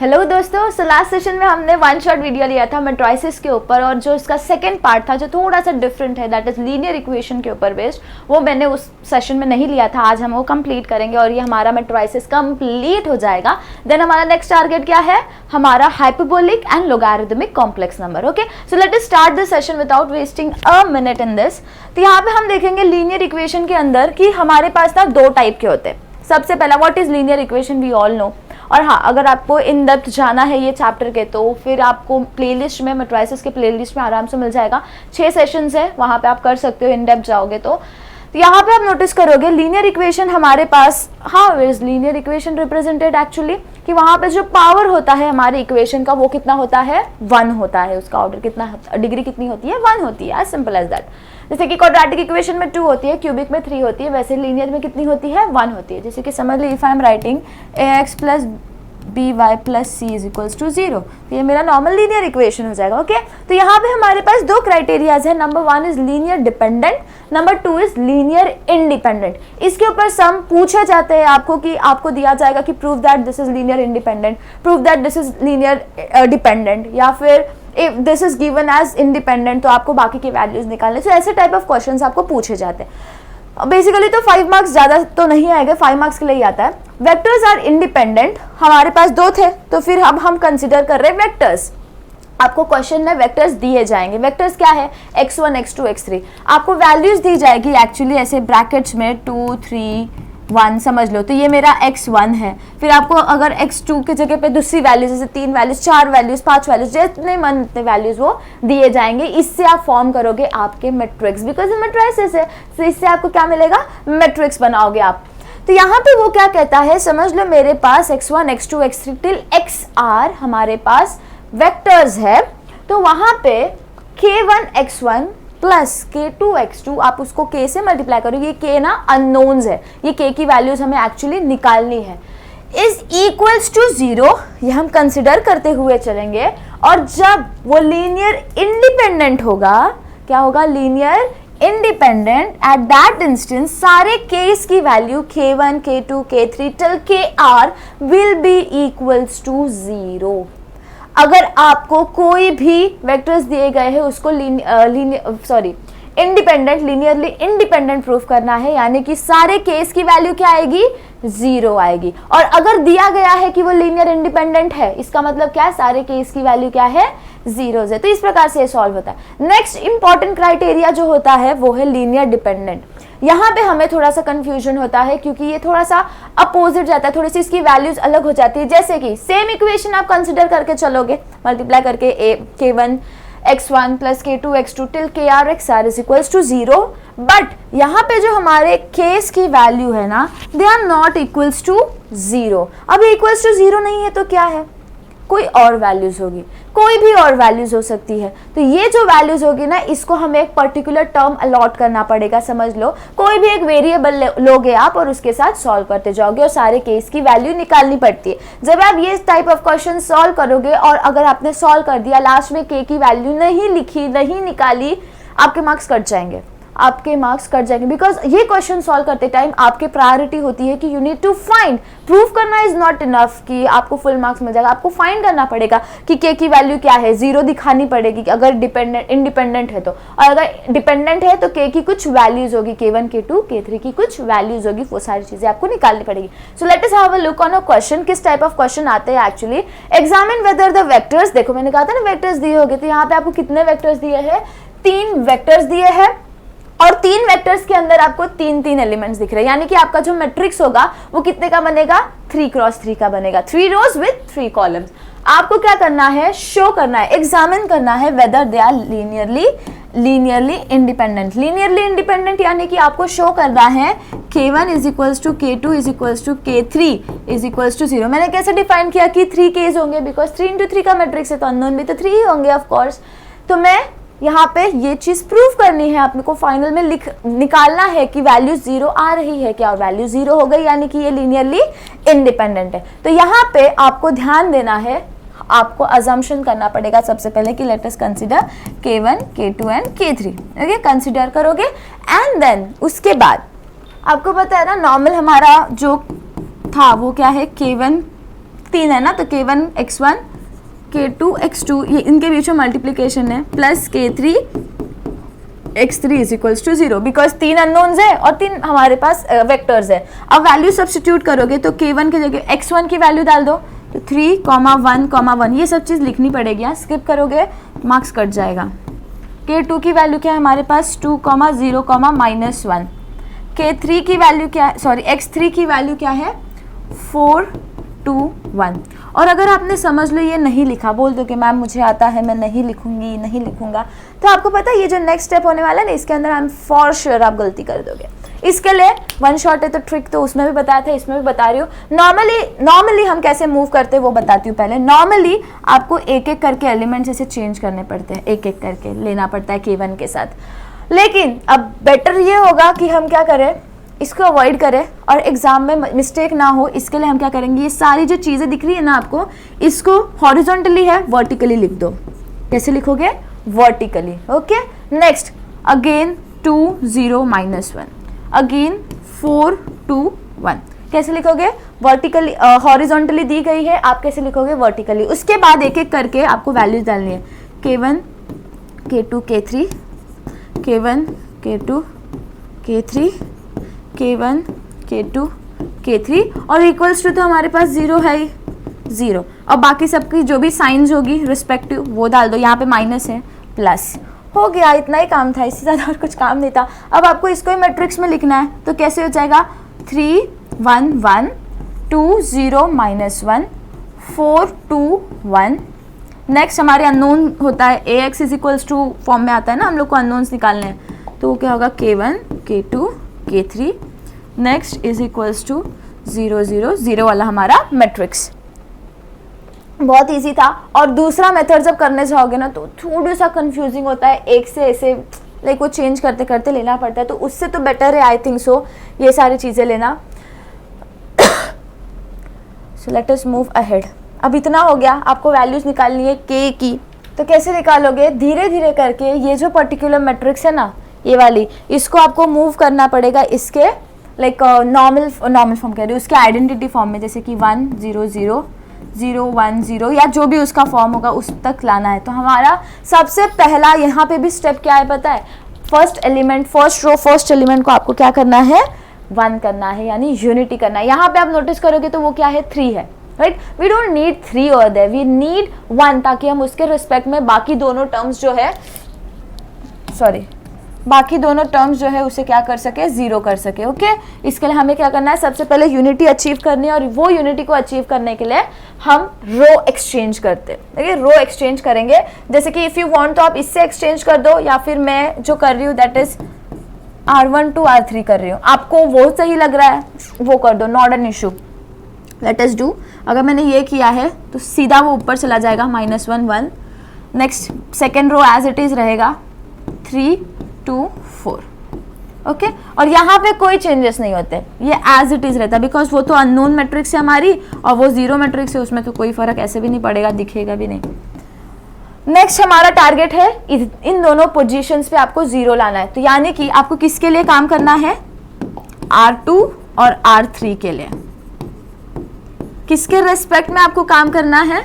Hello दोस्तों, so last session में हमने वन शॉट वीडियो लिया था मैट्रिसेस के ऊपर और जो इसका सेकंड पार्ट था जो थोड़ा सा डिफरेंट है दैट इज लीनियर इक्वेशन के ऊपर बेस्ड, वो मैंने उस सेशन में नहीं लिया था। आज हम वो कंप्लीट करेंगे और ये हमारा मैट्रिसेस कंप्लीट हो जाएगा। देन हमारा नेक्स्ट टारगेट क्या है, हमारा hyperbolic and logarithmic complex number. Okay, so let us start this session without wasting a minute in this. तो यहाँ पे हम देखेंगे लीनियर इक्वेशन के अंदर कि हमारे पास ना दो टाइप के होते हैं। सबसे पहला what is linear equation, we all know. और हाँ, अगर आपको इन डेप्थ जाना है ये चैप्टर के तो फिर आपको प्लेलिस्ट में मैट्रिसेस के प्लेलिस्ट में आराम से मिल जाएगा। 6 सेशंस है, वहाँ पे आप कर सकते हो इन डेप्थ जाओगे तो यहाँ पे आप नोटिस करोगे लीनियर इक्वेशन हमारे पास, how is linear equation represented actually, कि वहाँ पे जो पावर होता है हमारे इक्वेशन का वो कितना होता है, 1 होता है। उसका ऑर्डर कितना, डिग्री कितनी होती है, 1 होती है, एज सिंपल एज दैट। जैसे कि क्वाड्रेटिक इक्वेशन में 2 होती है, क्यूबिक में 3 होती है, वैसे लीनियर में कितनी होती है, 1 होती है। जैसे कि समझ लो if I am writing ax plus by plus c is equals to 0, तो ये मेरा नॉर्मल लीनियर इक्वेशन हो जाएगा। ओके, तो यहाँ पे हमारे पास 2 क्राइटेरियाज है। Number 1 is linear dependent, number 2 is linear independent. इसके ऊपर सम पूछे जाते हैं आपको कि आपको दिया जाएगा कि prove that this is linear independent, prove that this is linear dependent, या फिर if this is given as independent तो आपको बाकी की वैल्यूज निकालने। तो ऐसे टाइप ऑफ क्वेश्चंस आपको पूछे जाते हैं। बेसिकली तो 5 मार्क्स ज़्यादा तो नहीं आएगा, 5 मार्क्स के लिए ही आता है। वेक्टर्स आर इंडिपेंडेंट, हमारे पास 2 थे तो फिर अब हम कंसिडर कर रहे हैं वेक्टर्स। आपको क्वेश्चन में वेक्टर्स दिए जाएंगे। वेक्टर्स क्या है, x1 x2 x3। आपको वैल्यूज दी जाएगी एक्चुअली ऐसे ब्रैकेट्स में 2 3 1 समझ लो, तो ये मेरा x1 है। फिर आपको अगर x2 की जगह पे दूसरी वैल्यूज जैसे 3 वैल्यूज 4 वैल्यूज 5 वैल्यूज जितने मन उतने वैल्यूज वो दिए जाएंगे। इससे आप फॉर्म करोगे आपके मैट्रिक्स, बिकॉज मैट्रिसेस है, तो इससे आपको क्या मिलेगा, मैट्रिक्स बनाओगे आप। तो यहाँ पे वो क्या कहता है, समझ लो मेरे पास x1 x2 x3 till xr हमारे पास वेक्टर्स है। तो वहां पे k1 x1 plus k2 x2, आप उसको k से मल्टीप्लाई करोगे। ये k ना अननोन्स है, ये k की वैल्यूज हमें एक्चुअली निकालनी है। इज इक्वल्स टू 0 ये हम कंसिडर करते हुए चलेंगे। और जब वो लीनियर इंडिपेंडेंट होगा, क्या होगा, linear independent, at that instance सारे केस की वैल्यू k1 k2 k3 till kr will be equals to 0। अगर आपको कोई भी वेक्टर्स दिए गए हैं उसको इंडिपेंडेंट, लीनियरली इंडिपेंडेंट प्रूफ करना है, यानी कि सारे केस की वैल्यू क्या आएगी, 0 आएगी। और अगर दिया गया है कि वो लीनियर इंडिपेंडेंट है, इसका मतलब क्या है, सारे केस की वैल्यू क्या है, 0 है। तो इस प्रकार से ये सॉल्व होता है। नेक्स्ट इंपॉर्टेंट क्राइटेरिया जो होता है वो है लीनियर डिपेंडेंट। यहाँ पे हमें थोड़ा सा कंफ्यूजन होता है क्योंकि ये थोड़ा सा अपोजिट जाता है, थोड़ी सी इसकी वैल्यूज अलग हो जाती है। जैसे कि सेम इक्वेशन आप कंसिडर करके चलोगे, मल्टीप्लाई करके k1 x1 plus k2 x2 till kr xr is equals to 0, but यहाँ पे जो हमारे केस की वैल्यू है ना, they are not equals to 0। अब इक्वल्स टू 0 नहीं है तो क्या है, कोई और वैल्यूज होगी, कोई भी और वैल्यूज हो सकती है। तो ये जो वैल्यूज होगी ना, इसको हमें एक पर्टिकुलर टर्म अलॉट करना पड़ेगा। समझ लो कोई भी एक वेरिएबल लोगे आप और उसके साथ सॉल्व करते जाओगे और सारे केस की वैल्यू निकालनी पड़ती है। जब आप ये टाइप ऑफ क्वेश्चन सॉल्व करोगे और अगर आपने सॉल्व कर दिया, लास्ट में के की वैल्यू नहीं लिखी, नहीं निकाली, आपके मार्क्स कट जाएंगे, आपके मार्क्स कट जाएंगे। बिकॉज ये क्वेश्चन सॉल्व करते टाइम आपके प्रायोरिटी होती है कि you need to find, prove करना इज नॉट इनफ कि आपको फुल मार्क्स मिल जाएगा। आपको फाइंड करना पड़ेगा कि के की वैल्यू क्या है, 0 दिखानी पड़ेगी कि अगर इंडिपेंडेंट है तो, और अगर डिपेंडेंट है तो के की कुछ वैल्यूज होगी, k1 k2 k3 की कुछ वैल्यूज होगी, वो सारी चीजें आपको निकालनी पड़ेगी। सो let us have a look on a question, किस टाइप ऑफ क्वेश्चन आते हैं actually. Examine whether the vectors, देखो मैंने कहा था ना वेक्टर्स दिए होंगे, तो यहाँ पे आपको कितने वेक्टर्स दिए हैं, 3 वेक्टर्स दिए हैं और 3 वेक्टर्स के अंदर आपको 3 एलिमेंट्स दिख रहे हैं, यानी कि आपका जो मैट्रिक्स होगा वो कितने का बनेगा, 3 क्रॉस 3 का बनेगा, 3 रोज विद 3 कॉलम्स। आपको क्या करना है, शो करना है, एग्जामिन करना है whether they are linearly independent. Linearly independent यानी कि आपको शो करना है k1 is equals to k2 is equals to k3 is equals to 0। मैंने कैसे डिफाइन किया कि 3 केस होंगे, बिकॉज 3 into 3 का मैट्रिक्स है तो अननोन भी तो 3 ही होंगे ऑफ कोर्स। तो मैं यहाँ पे ये चीज प्रूव करनी है, आपने को फाइनल में निकालना है कि वैल्यू 0 आ रही है क्या, और वैल्यू 0 हो गई यानी कि ये लीनियरली इंडिपेंडेंट है। तो यहाँ पे आपको ध्यान देना है, आपको अजम्पशन करना पड़ेगा सबसे पहले कि let us consider k1 k2 and k3। Okay, consider करोगे एंड देन उसके बाद आपको पता है ना, नॉर्मल हमारा जो था वो क्या है, k1 3 है ना, तो k1 x1 k2 x2 ये इनके बीच में मल्टीप्लीकेशन है, plus k3 x3 is equals to 0, because 3 unknowns है और 3 हमारे पास वेक्टर्स है। अब वैल्यू सब्स्टिट्यूट करोगे तो k1 की जगह x1 की वैल्यू डाल दो, तो 3, 1, 1 ये सब चीज़ लिखनी पड़ेगी, यहाँ स्किप करोगे मार्क्स कट जाएगा। k2 की वैल्यू क्या है हमारे पास 2, 0, -1। k3 की वैल्यू क्या है, सॉरी x3 की वैल्यू क्या है 4, 2, 1। और अगर आपने समझ लो ये नहीं लिखा, बोल दो कि मैम मुझे आता है, मैं नहीं लिखूंगी, नहीं लिखूंगा, तो आपको पता है ये जो नेक्स्ट स्टेप होने वाला है ना, इसके अंदर हम फॉर श्योर आप गलती कर दोगे। इसके लिए वन शॉट है तो ट्रिक तो उसमें भी बताया था, इसमें भी बता रही हूँ। नॉर्मली हम कैसे मूव करते हैं वो बताती हूँ पहले। नॉर्मली आपको एक एक करके एलिमेंट्स ऐसे चेंज करने पड़ते हैं, एक एक करके लेना पड़ता है k1 के साथ। लेकिन अब बेटर ये होगा कि हम क्या करें, इसको अवॉइड करें और एग्जाम में मिस्टेक ना हो, इसके लिए हम क्या करेंगे, ये सारी जो चीज़ें दिख रही है ना आपको, इसको हॉरिजॉन्टली है वर्टिकली लिख दो। कैसे लिखोगे, vertically. Okay, next again 2, 0, -1, again 4, 2, 1। कैसे लिखोगे, वर्टिकली, हॉरिजॉन्टली दी गई है, आप कैसे लिखोगे, वर्टिकली। उसके बाद एक एक करके आपको वैल्यूज डालनी है, k1 k2 k3 k1 k2 k3 k1 k2 k3 और इक्वल्स टू तो हमारे पास 0 है ही, 0। और बाकी सबकी जो भी साइंस होगी रिस्पेक्टिव वो डाल दो, यहाँ पे माइनस है, प्लस। हो गया, इतना ही काम था, इससे ज़्यादा और कुछ काम नहीं था। अब आपको इसको ही मैट्रिक्स में लिखना है, तो कैसे हो जाएगा 3, 1, 1, 2, 0, -1, 4, 2, 1। नेक्स्ट हमारे अननोन होता है ax is equals to form में आता है ना, हम लोग को अननोन्स निकालने हैं, तो वो क्या होगा k1 k2 k3 next is equals to 0, 0, 0 वाला हमारा मैट्रिक्स। बहुत इजी था। और दूसरा मेथड जब करने जाओगे ना तो थोड़ा सा कंफ्यूजिंग होता है, एक से ऐसे लाइक वो चेंज करते करते लेना पड़ता है, तो उससे तो बेटर है आई थिंक सो ये सारी चीज़ें लेना। सो लेट अस मूव अहेड। अब इतना हो गया, आपको वैल्यूज निकालनी है k की, तो कैसे निकालोगे, धीरे धीरे करके ये जो पर्टिकुलर मैट्रिक्स है ना, ये वाली, इसको आपको मूव करना पड़ेगा इसके लाइक नॉर्मल फॉर्म कह रही हूँ, उसके आइडेंटिटी फॉर्म में, जैसे कि 1, 0, 0, 0, 1, 0 या जो भी उसका फॉर्म होगा उस तक लाना है। तो हमारा सबसे पहला यहाँ पे भी स्टेप क्या है पता है, first element, first row, first element को आपको क्या करना है, 1 करना है, यानी यूनिटी करना है। यहाँ पे आप नोटिस करोगे तो वो क्या है, 3 है, राइट। वी डोंट नीड 3 और देयर, वी नीड 1, ताकि हम उसके रिस्पेक्ट में बाकी दोनों टर्म्स जो है, बाकी दोनों टर्म्स जो है उसे क्या कर सके, 0 कर सके। ओके, इसके लिए हमें क्या करना है, सबसे पहले यूनिटी अचीव करनी है, और वो यूनिटी को अचीव करने के लिए हम रो एक्सचेंज करते हैं। देखिए रो एक्सचेंज करेंगे, जैसे कि इफ़ यू वांट तो आप इससे एक्सचेंज कर दो, या फिर मैं जो कर रही हूँ that is R1 to R3 कर रही हूँ, आपको वो सही लग रहा है वो कर दो, not an issue. Let us do, अगर मैंने ये किया है तो सीधा वो ऊपर चला जाएगा, -1, 1। Next second row as it is रहेगा, 3, 2, 4। ओके, और यहाँ पे कोई चेंजेस नहीं होते, ये एज इट इज रहता है, बिकॉज वो तो अननोन मैट्रिक्स है हमारी, और वो 0 मैट्रिक्स है, उसमें तो कोई फर्क ऐसे भी नहीं पड़ेगा, दिखेगा भी नहीं। नेक्स्ट हमारा टारगेट है इन दोनों पोजीशंस पे आपको 0 लाना है, तो यानी कि आपको किसके लिए काम करना है, R2 और R3 के लिए। किसके रेस्पेक्ट में आपको काम करना है,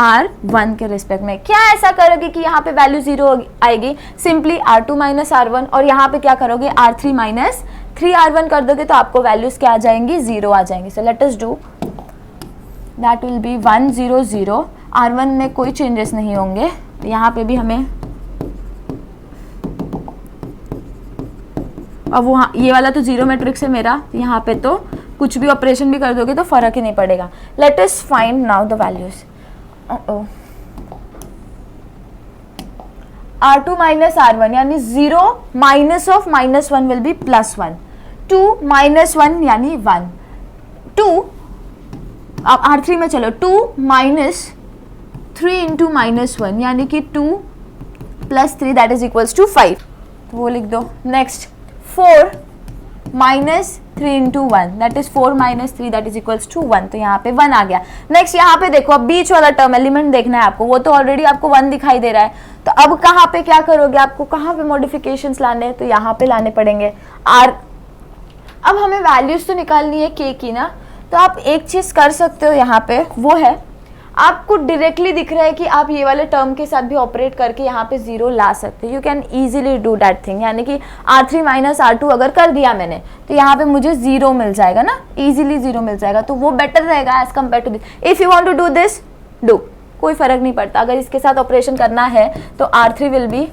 R1 के रिस्पेक्ट में। क्या ऐसा करोगे कि यहाँ पे वैल्यू 0 आएगी, सिंपली R2 - R1, और यहाँ पे क्या करोगे, R3 - 3R1 कर दोगे तो आपको वैल्यूज क्या आ जाएंगी, 0 आ जाएंगी। सो let us do, that will be 1, 0, 0। R1 में कोई चेंजेस नहीं होंगे, यहाँ पे भी हमें, अब वहाँ ये वाला तो 0 मैट्रिक्स है मेरा, यहाँ पे तो कुछ भी ऑपरेशन भी कर दोगे तो फर्क ही नहीं पड़ेगा। Late us find now the values. R2 - R1 यानी 0 माइनस ऑफ -1 विल बी +1, 2 - 1 यानी 1, 2, अब R3 में चलो, 2 - 3 इंटू -1 यानी कि 2 + 3 दैट इज इक्वल्स टू 5, तो वो लिख दो। Next 4 - 3 into 1 that is 4 - 3 that is equals to 1, तो यहाँ पे 1 आ गया। नेक्स्ट यहाँ पे देखो, अब बीच वाला टर्म एलिमेंट देखना है आपको, वो तो ऑलरेडी आपको 1 दिखाई दे रहा है, तो अब कहाँ पे क्या करोगे, आपको कहाँ पे मॉडिफिकेशंस लाने हैं, तो यहाँ पे लाने पड़ेंगे। अब हमें वैल्यूज तो निकालनी है k की ना, तो आप एक चीज़ कर सकते हो यहाँ पे, वो है आपको डायरेक्टली दिख रहा है कि आप ये वाले टर्म के साथ भी ऑपरेट करके यहाँ पे 0 ला सकते हो। You can easily do that thing, यानी कि R3 माइनस R2 अगर कर दिया मैंने तो यहाँ पे मुझे 0 मिल जाएगा ना, ईजिली 0 मिल जाएगा, तो वो बेटर रहेगा as compare to this. If you want to do this, do, कोई फर्क नहीं पड़ता। अगर इसके साथ ऑपरेशन करना है तो R3 will be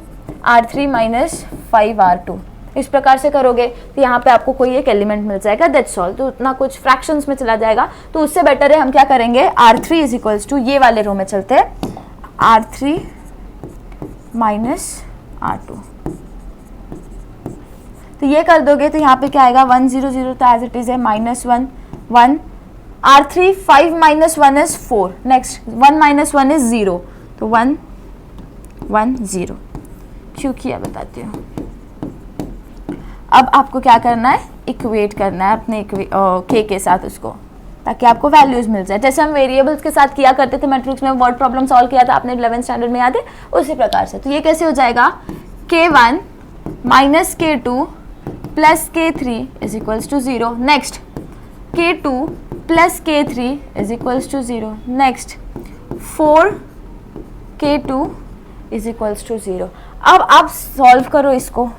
R3 minus 5R2, इस प्रकार से करोगे तो यहाँ पे आपको कोई एक एलिमेंट मिल जाएगा, दैट्स ऑल। तो उतना कुछ फ्रैक्शंस में चला जाएगा, तो उससे बेटर है हम क्या करेंगे, R3 इज इक्वल्स टू, ये वाले रो में चलते हैं, R3 माइनस R2। तो ये कर दोगे तो यहाँ पे क्या आएगा, 1 0 0, तो एज इट इज है -1 1, R3 5 minus 1 is 4, next 1 minus 1 is 0, तो 1 1 0। क्यों किया बताती हूँ। अब आपको क्या करना है, इक्वेट करना है अपने के के साथ उसको, ताकि आपको वैल्यूज मिल जाए। जैसे हम वेरिएबल्स के साथ किया करते थे मैट्रिक्स में, वर्ड प्रॉब्लम सॉल्व किया था आपने 11th स्टैंडर्ड में, याद है, उसी प्रकार से। तो ये कैसे हो जाएगा, K1 minus K2 plus K3 is equals to 0, next K2 plus K3 is equals to 0, next 4K2 is equals to 0। अब आप सॉल्व करो इसको,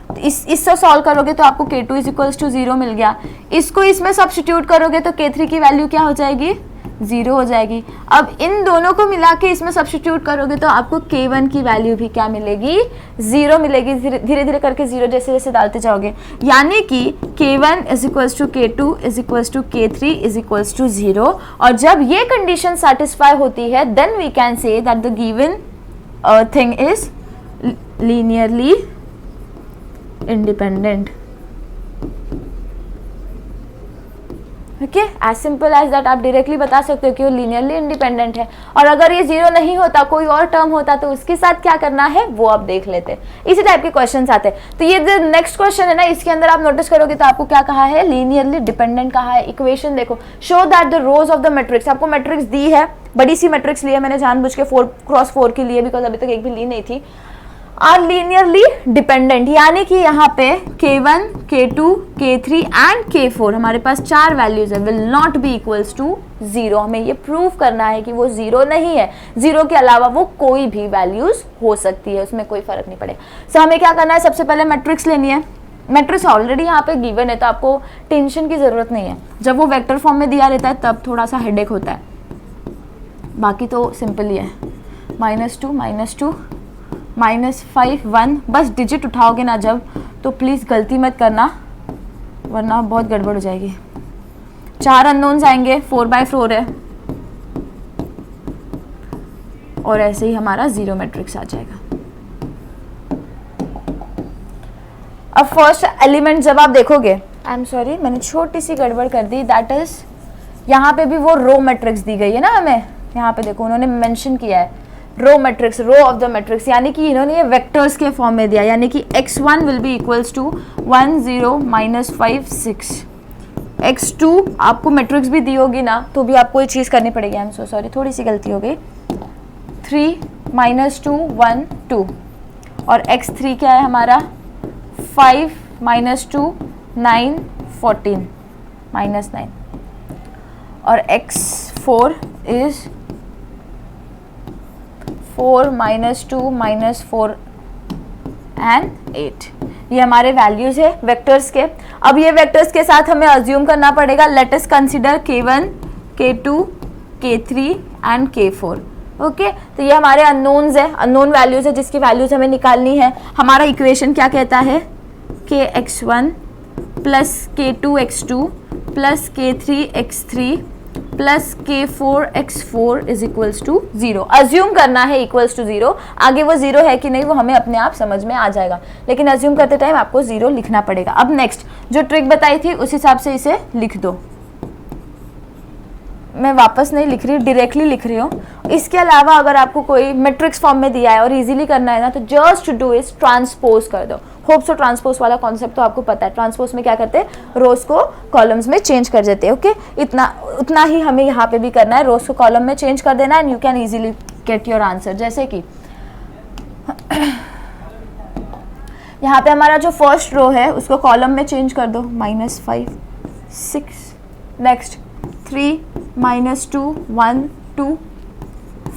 तो इससे सॉल्व करोगे तो आपको K2 इज इक्वल्स टू 0 मिल गया। इसको इसमें सब्स्टिट्यूट करोगे तो K3 की वैल्यू क्या हो जाएगी, 0 हो जाएगी। अब इन दोनों को मिला के इसमें सब्स्टिट्यूट करोगे तो आपको K1 की वैल्यू भी क्या मिलेगी, 0 मिलेगी। धीरे धीरे करके 0 जैसे जैसे डालते जाओगे, यानी कि K1 is equals to K2 is equals to K3 is equals to 0। और जब ये कंडीशन सेटिस्फाई होती है then we can say that the given thing is linearly independent. Okay, as simple as that. आप डायरेक्टली बता सकते हो कि वो लीनियरली इंडिपेंडेंट है। और अगर ये 0 नहीं होता, कोई और टर्म होता, तो उसके साथ क्या करना है वो आप देख लेते। इसी टाइप के क्वेश्चंस आते हैं। तो ये जो नेक्स्ट क्वेश्चन है ना, इसके अंदर आप नोटिस करोगे तो आपको क्या कहा है, लीनियरली डिपेंडेंट कहा है। इक्वेशन देखो, show that the rose of the matrix, आपको मैट्रिक्स दी है, बड़ी सी मैट्रिक्स ली है मैंने जानबूझ के 4x4 की लिए, बिकॉज अभी तक एक भी ली नहीं थी, आर लीनियरली डिपेंडेंट, यानी कि यहाँ पे K1, K2, K3 and K4 हमारे पास 4 वैल्यूज है, will not be equals to 0। हमें ये प्रूव करना है कि वो 0 नहीं है, 0 के अलावा वो कोई भी वैल्यूज हो सकती है, उसमें कोई फर्क नहीं पड़ेगा। सो हमें क्या करना है, सबसे पहले मैट्रिक्स लेनी है। मैट्रिक्स ऑलरेडी यहाँ पे गिवन है तो आपको टेंशन की जरूरत नहीं है। जब वो वेक्टर फॉर्म में दिया रहता है तब थोड़ा सा हेडेक होता है, बाकी तो सिंपल ही है। -2 -5 1, बस डिजिट उठाओगे ना जब, तो प्लीज़ गलती मत करना वरना बहुत गड़बड़ हो जाएगी। 4 अननोन्स आएंगे, 4/4 है, और ऐसे ही हमारा 0 मैट्रिक्स आ जाएगा। अब फर्स्ट एलिमेंट जब आप देखोगे, आई एम सॉरी मैंने छोटी सी गड़बड़ कर दी, दैट इज यहाँ पे भी वो रो मैट्रिक्स दी गई है ना हमें। यहाँ पे देखो उन्होंने मेंशन किया है row matrix, row of the matrix, यानी कि इन्होंने ये वेक्टर्स के फॉर्म में दिया, यानी कि x1 will be equals to 1 0 -5 6। x2 आपको मैट्रिक्स भी दी होगी ना, तो भी आपको ये चीज़ करनी पड़ेगी। आई एम सो सॉरी, थोड़ी सी गलती हो गई। 3 -2 1 2, और x3 क्या है हमारा, 5 -2 9 14 -9, और x4 इज 4 -2 -4 एंड 8। ये हमारे वैल्यूज है वेक्टर्स के। अब ये वेक्टर्स के साथ हमें अज्यूम करना पड़ेगा, let us consider K1 K2 K3 and K4। Okay, तो ये हमारे अननोन्स है, अननोन वैल्यूज है जिसकी वैल्यूज हमें निकालनी है। हमारा इक्वेशन क्या कहता है, Kx1 plus K2 x2 plus K3 x3 plus K4 x4 is equals to 0। Assume करना है इक्वल्स टू 0, आगे वो 0 है कि नहीं वो हमें अपने आप समझ में आ जाएगा, लेकिन अज्यूम करते टाइम आपको 0 लिखना पड़ेगा। अब नेक्स्ट जो ट्रिक बताई थी उस हिसाब से इसे लिख दो। मैं वापस नहीं लिख रही, डायरेक्टली लिख रही हूँ। इसके अलावा अगर आपको कोई मैट्रिक्स फॉर्म में दिया है और इजीली करना है ना, तो जस्ट डू इज ट्रांसपोज कर दो। होप सो ट्रांसपोज वाला कॉन्सेप्ट तो आपको पता है। ट्रांसपोज में क्या करते हैं, रोज को कॉलम्स में चेंज कर देते हैं। ओके, उतना ही हमें यहाँ पे भी करना है, रोज को कॉलम में चेंज कर देना, and you can easily get your answer. जैसे कि यहाँ पे हमारा जो फर्स्ट रो है उसको कॉलम में चेंज कर दो, -5 6, next 3 minus 2 1 2,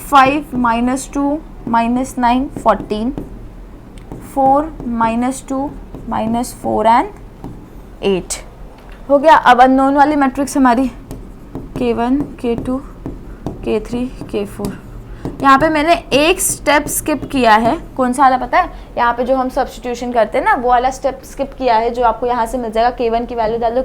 5 minus 2 minus 9 14, 4 minus 2 minus 4 and 8 हो गया। अब अननोन वाली मैट्रिक्स हमारी K1 K2 K3 K4। यहाँ पे मैंने एक स्टेप स्किप किया है, कौन सा वाला पता है? यहाँ पे जो हम सब्स्टिट्यूशन करते हैं ना, वो वाला स्टेप स्किप किया है, जो आपको यहाँ से मिल जाएगा K1 की वैल्यू डाल दो,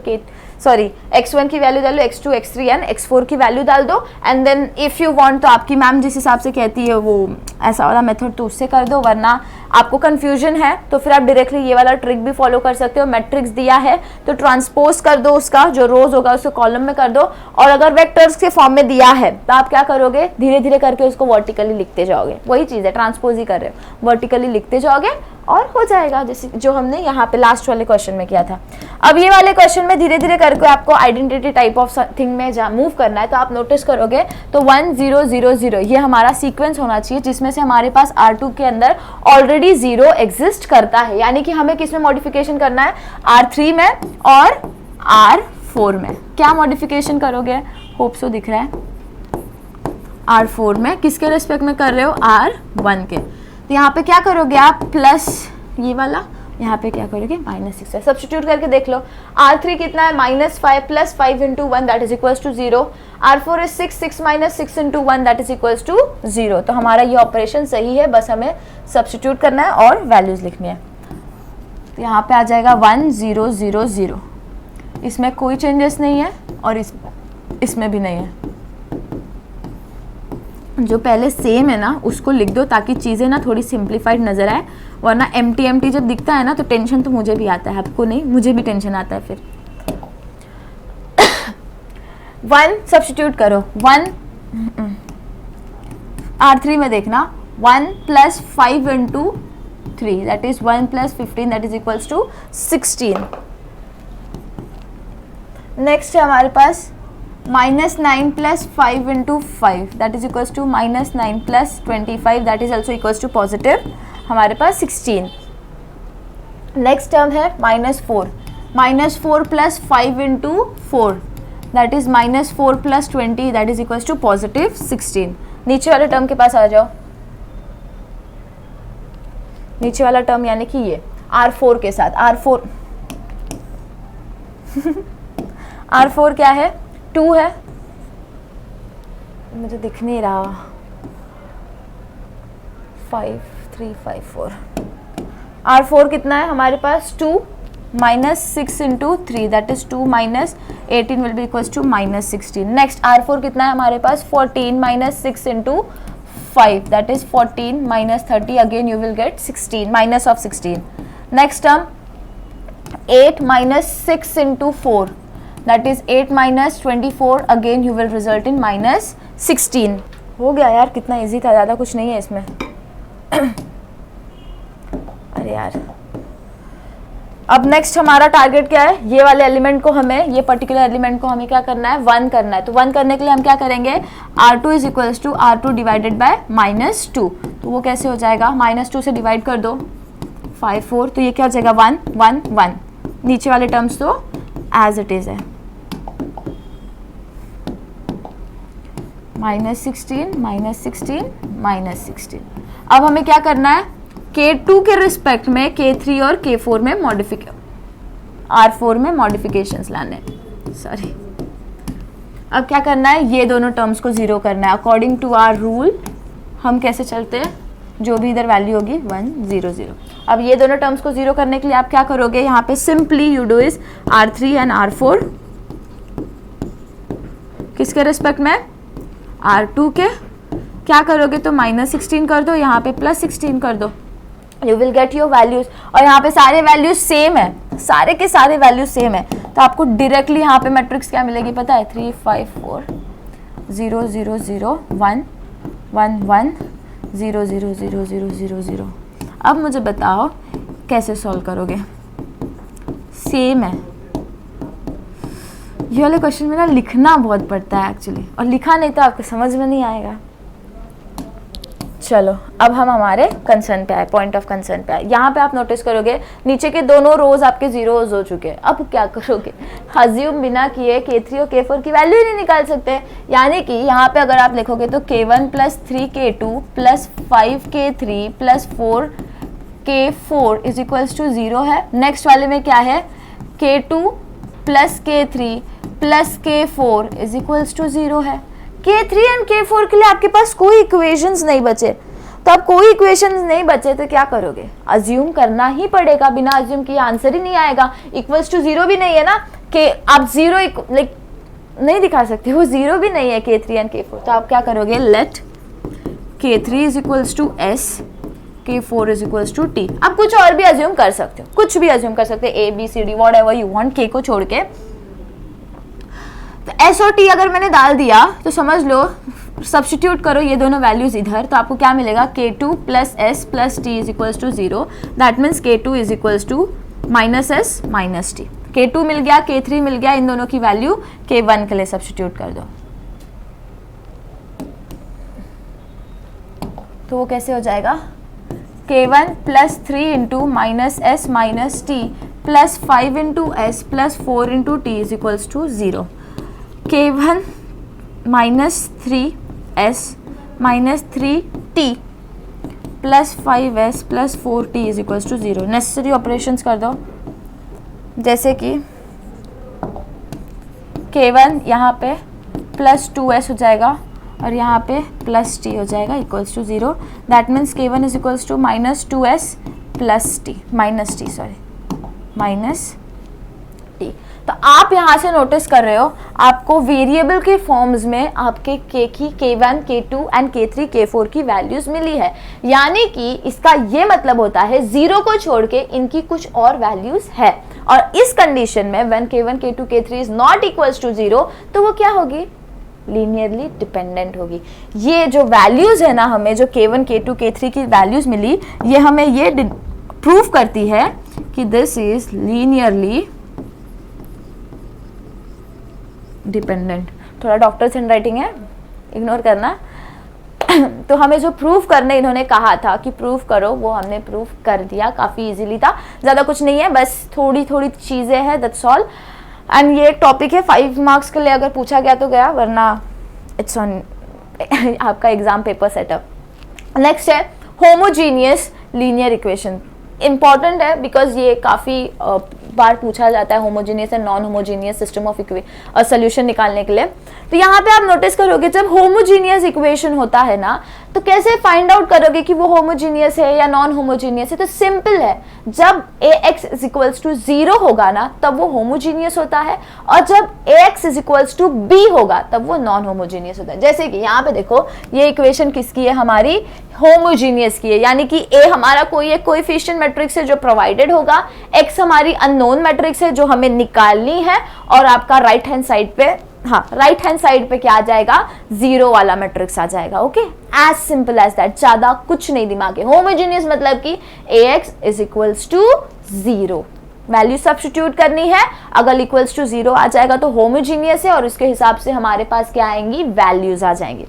X1 की वैल्यू डाल दो, X2 X3 एंड X4 की वैल्यू डाल दो, and then if you want तो आपकी मैम जिस हिसाब से कहती है वो ऐसा वाला मेथड तो उससे कर दो, वरना आपको कन्फ्यूजन है तो फिर आप डायरेक्टली ये वाला ट्रिक भी फॉलो कर सकते हो। मैट्रिक्स दिया है तो ट्रांसपोज कर दो, उसका जो रोज होगा उसको कॉलम में कर दो, और अगर वेक्टर्स के फॉर्म में दिया है तो आप क्या करोगे, धीरे धीरे करके उसको वर्टिकली लिखते जाओगे। वही चीज़ है, ट्रांसपोज ही कर रहे हो, वर्टिकली लिखते जाओगे और हो जाएगा, जैसे जो हमने यहाँ पे लास्ट वाले क्वेश्चन में किया था। अब ये वाले क्वेश्चन में धीरे धीरे करके आपको आइडेंटिटी टाइप ऑफ थिंग में मूव करना है, तो आप नोटिस करोगे तो 1 0 0 0 ये हमारा सीक्वेंस होना चाहिए, जिसमें से हमारे पास R2 के अंदर ऑलरेडी 0 एग्जिस्ट करता है, यानी कि हमें किस में मॉडिफिकेशन करना है, R3 में और R4 में। क्या मॉडिफिकेशन करोगे? होप सो दिख रहा है। R4 में किसके रेस्पेक्ट में कर रहे हो? R1 के। तो यहाँ पे क्या करोगे आप, प्लस ये वाला, यहाँ पे क्या करोगे -6 है। सब्स्टिट्यूट करके देख लो, R3 कितना है -5 plus 5 into 1 that is equals to 0, R4 is 6 6 minus 6 into 1 that is equals to 0। तो हमारा ये ऑपरेशन सही है, बस हमें सब्स्टिट्यूट करना है और वैल्यूज लिखनी है। तो यहाँ पे आ जाएगा 1 0 0 0, इसमें कोई चेंजेस नहीं है और इसमें भी नहीं है। जो पहले सेम है ना उसको लिख दो ताकि चीज़ें ना थोड़ी सिंप्लीफाइड नज़र आए, वरना एम्प्टी जब दिखता है ना तो टेंशन तो मुझे भी आता है, आपको नहीं, मुझे भी टेंशन आता है। फिर 1 सब्स्टिट्यूट करो, 1 R3 में देखना 1 plus 5 into 3 that is 1 plus 15 that is equals to 16। Next है हमारे पास -9 plus 5 into 5 that is equals to -9 plus 25 that is also equals to positive, हमारे पास 16। नेक्स्ट टर्म है -4 plus 5 into 4 that is -4 plus 20 that is equals to positive 16। नीचे वाले term के पास आ जाओ, नीचे वाला टर्म यानी कि ये R4 के साथ, R4 क्या है, 2 है, मुझे दिख नहीं रहा, 5 3 5 4। R4 कितना है हमारे पास 2 minus 6 into 3 that is 2 minus 18 will be equals to -16। Next R4 कितना है हमारे पास 14 minus 6 into 5 that is 14 minus 30 again you will get 16 minus of 16। Next term 8 minus 6 into 4 that is 8 minus 24 again you will result in -16। हो गया यार, कितना easy था, ज़्यादा कुछ नहीं है इसमें। अरे यार, अब नेक्स्ट हमारा टारगेट क्या है, ये वाले एलिमेंट को हमें, ये पर्टिकुलर एलिमेंट को हमें क्या करना है, 1 करना है। तो 1 करने के लिए हम क्या करेंगे, R2 is equals to R2 divided by -2। तो वो कैसे हो जाएगा, -2 से डिवाइड कर दो 5 4, तो ये क्या हो जाएगा 1 1 1। नीचे वाले टर्म्स तो एज इट इज है, -16 -16। अब हमें क्या करना है, K2 के रिस्पेक्ट में K3 और K4 में R4 में मॉडिफिकेशंस लाने, सॉरी। अब क्या करना है, ये दोनों टर्म्स को 0 करना है। अकॉर्डिंग टू आवर रूल हम कैसे चलते हैं, जो भी इधर वैल्यू होगी 1 0 0। अब ये दोनों टर्म्स को 0 करने के लिए आप क्या करोगे, यहाँ पे simply you do is R3 and R4 किसके रिस्पेक्ट में, R2 के। क्या करोगे तो -16 कर दो, यहाँ पे +16 कर दो, you will get your values. और यहाँ पे सारे वैल्यूज सेम है, सारे के सारे वैल्यूज सेम है, तो आपको डायरेक्टली यहाँ पे मैट्रिक्स क्या मिलेगी पता है, 3 5 4 0 0 0 1 1 1 0 0 0 0 0 0। अब मुझे बताओ कैसे सॉल्व करोगे, सेम है। ये वाले क्वेश्चन में ना लिखना बहुत पड़ता है एक्चुअली, और लिखा नहीं तो आपको समझ में नहीं आएगा। चलो अब हम हमारे कंसर्न पे आए, पॉइंट ऑफ कंसर्न पे आए। यहाँ पे आप नोटिस करोगे नीचे के दोनों रोज आपके जीरोज हो चुके हैं। अब क्या करोगे, अज्यूम बिना किए K3 और K4 की वैल्यू ही नहीं निकाल सकते। यानी कि यहाँ पे अगर आप लिखोगे तो K1 plus 3K2 plus 5K3 plus 4K4 is equals to 0 है। नेक्स्ट वाले में क्या है, K2 plus K3 plus K4 is equals to 0 है। K3 एंड K4 के लिए आपके पास कोई इक्वेशंस नहीं बचे, तो अब कोई इक्वेशंस नहीं बचे तो क्या करोगे, अज्यूम करना ही पड़ेगा। बिना अज्यूम किए आंसर ही नहीं आएगा। इक्वल्स टू 0 भी नहीं है ना, कि आप 0 लाइक नहीं दिखा सकते, वो 0 भी नहीं है K3 एंड K4। तो आप क्या करोगे, let K3 is equals to S, K4 is equals to T। आप कुछ और भी अज्यूम कर सकते हो, कुछ भी अज्यूम कर सकते हो, A B C D what ever you want, K को छोड़ के। तो S और T अगर मैंने डाल दिया तो समझ लो, सब्स्टिट्यूट करो ये दोनों वैल्यूज इधर, तो आपको क्या मिलेगा, K2 plus S plus T is equals to 0। That means K2 is equals to minus S minus T। K2 मिल गया, K3 मिल गया, इन दोनों की वैल्यू K1 के लिए सब्स्टिट्यूट कर दो। तो वो कैसे हो जाएगा, K1 plus 3 into minus S minus T plus 5 into S plus 4 into T is equals to 0। K1 minus 3S minus 3T plus 5S plus 4T is equals to 0। Necessary operations कर दो, जैसे कि K1 यहाँ पे plus 2S हो जाएगा और यहाँ पे प्लस T हो जाएगा equals to 0। That means K1 is equals to minus 2S plus T minus T। तो आप यहाँ से नोटिस कर रहे हो, आपको वेरिएबल के फॉर्म्स में आपके K की K1, K2 and K3, K4 की वैल्यूज मिली है। यानी कि इसका ये मतलब होता है 0 को छोड़ के इनकी कुछ और वैल्यूज है। और इस कंडीशन में when K1, K2, K3 is not equals to 0, तो वो क्या होगी, लीनियरली डिपेंडेंट होगी। ये जो वैल्यूज है ना, हमें जो K1, K2, K3 की वैल्यूज मिली, ये हमें ये प्रूव करती है कि दिस इज लीनियरली डिपेंडेंट। थोड़ा डॉक्टर्स हैंडराइटिंग है, इग्नोर करना। तो हमें जो प्रूफ करने इन्होंने कहा था कि प्रूफ करो, वो हमने प्रूफ कर दिया। काफ़ी इजीली था, ज़्यादा कुछ नहीं है, बस थोड़ी थोड़ी चीज़ें हैं, दैट्स ऑल। एंड ये एक टॉपिक है 5 मार्क्स के लिए, अगर पूछा गया तो गया, वरना इट्स ऑन आपका एग्जाम पेपर सेटअप। नेक्स्ट है होमोजीनियस लीनियर इक्वेशन। इंपॉर्टेंट है बिकॉज ये काफ़ी बार पूछा जाता है homogeneous and non homogeneous system of solution निकालने के लिए। तो यहाँ पे आप नोटिस करोगे, जब होमोजीनियस इक्वेशन होता है ना, तो कैसे फाइंड आउट करोगे कि वो होमोजीनियस है या नॉन होमोजीनियस है। तो सिंपल है, जब ax इज इक्वल्स टू 0 होगा ना, तब वो होमोजीनियस होता है, और जब ax is equals to b होगा तब वो नॉन होमोजीनियस होता है। जैसे कि यहाँ पे देखो, ये इक्वेशन किसकी है, हमारी होमोजीनियस की है। यानी कि a हमारा कोई एक कोएफिशिएंट मैट्रिक्स है जो प्रोवाइडेड होगा, x हमारी अननोन मैट्रिक्स है जो हमें निकालनी है, और आपका राइट हैंड साइड पे, हाँ राइट हैंड साइड पे क्या आ जाएगा, 0 वाला मैट्रिक्स आ जाएगा। Okay, as simple as that, ज्यादा कुछ नहीं दिमाग है। होमोजीनियस मतलब कि ax is equals to 0, value substitute करनी है, अगर इक्वल्स टू 0 आ जाएगा तो होमोजीनियस है, और उसके हिसाब से हमारे पास क्या आएंगी, वैल्यूज आ जाएंगी।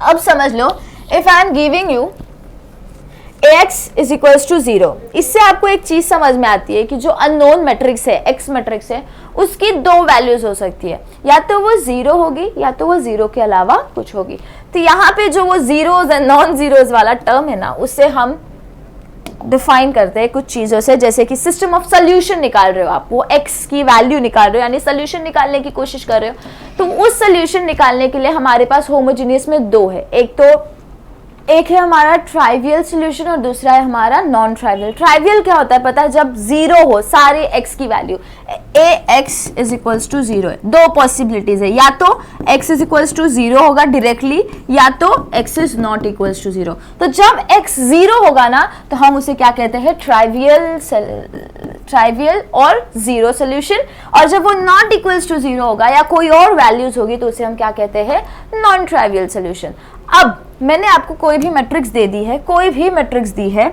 अब समझ लो, if I am giving you ax is equals to 0, इससे आपको एक चीज समझ में आती है कि जो अननोन मैट्रिक्स है, x मैट्रिक्स है, उसकी 2 वैल्यूज हो सकती है, या तो वो 0 होगी या तो वो 0 के अलावा कुछ होगी। तो यहाँ पे जो वो जीरोज एंड नॉन जीरोज वाला टर्म है ना, उससे हम डिफाइन करते हैं कुछ चीजों से, जैसे कि सिस्टम ऑफ सोल्यूशन निकाल रहे हो आप, वो x की वैल्यू निकाल रहे हो, यानी सोल्यूशन निकालने की कोशिश कर रहे हो, तो उस सोल्यूशन निकालने के लिए हमारे पास होमोजीनियस में 2 है। एक है हमारा ट्राइवियल सॉल्यूशन और दूसरा है हमारा नॉन ट्राइवियल। ट्राइवियल क्या होता है पता है, जब 0 हो सारे x की value, ax is equals to 0 है। 2 पॉसिबिलिटीज है, या तो x इज इक्वल्स टू 0 होगा डायरेक्टली, या तो x is not equals to 0। तो जब x 0 होगा ना, तो हम उसे क्या कहते हैं, ट्राइवियल और 0 सोल्यूशन, और जब वो नॉट इक्वल्स टू 0 होगा या कोई और वैल्यूज होगी तो उसे हम क्या कहते हैं, नॉन ट्राइवियल सोल्यूशन। अब मैंने आपको कोई भी मैट्रिक्स दे दी है, कोई भी मैट्रिक्स दी है,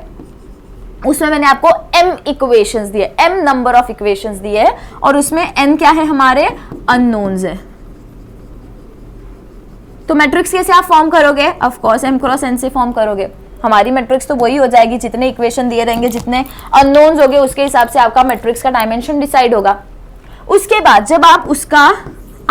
उसमें मैंने आपको m इक्वेशंस दिए, m नंबर ऑफ इक्वेशंस दिए है, और उसमें n क्या है, हमारे अननोन्स है। तो मैट्रिक्स कैसे आप फॉर्म करोगे? Of course m cross n से फॉर्म करोगे। हमारी मैट्रिक्स तो वही हो जाएगी, जितने इक्वेशन दिए रहेंगे, जितने अननोन्स होंगे, उसके हिसाब से आपका मैट्रिक्स का डायमेंशन डिसाइड होगा। उसके बाद जब आप उसका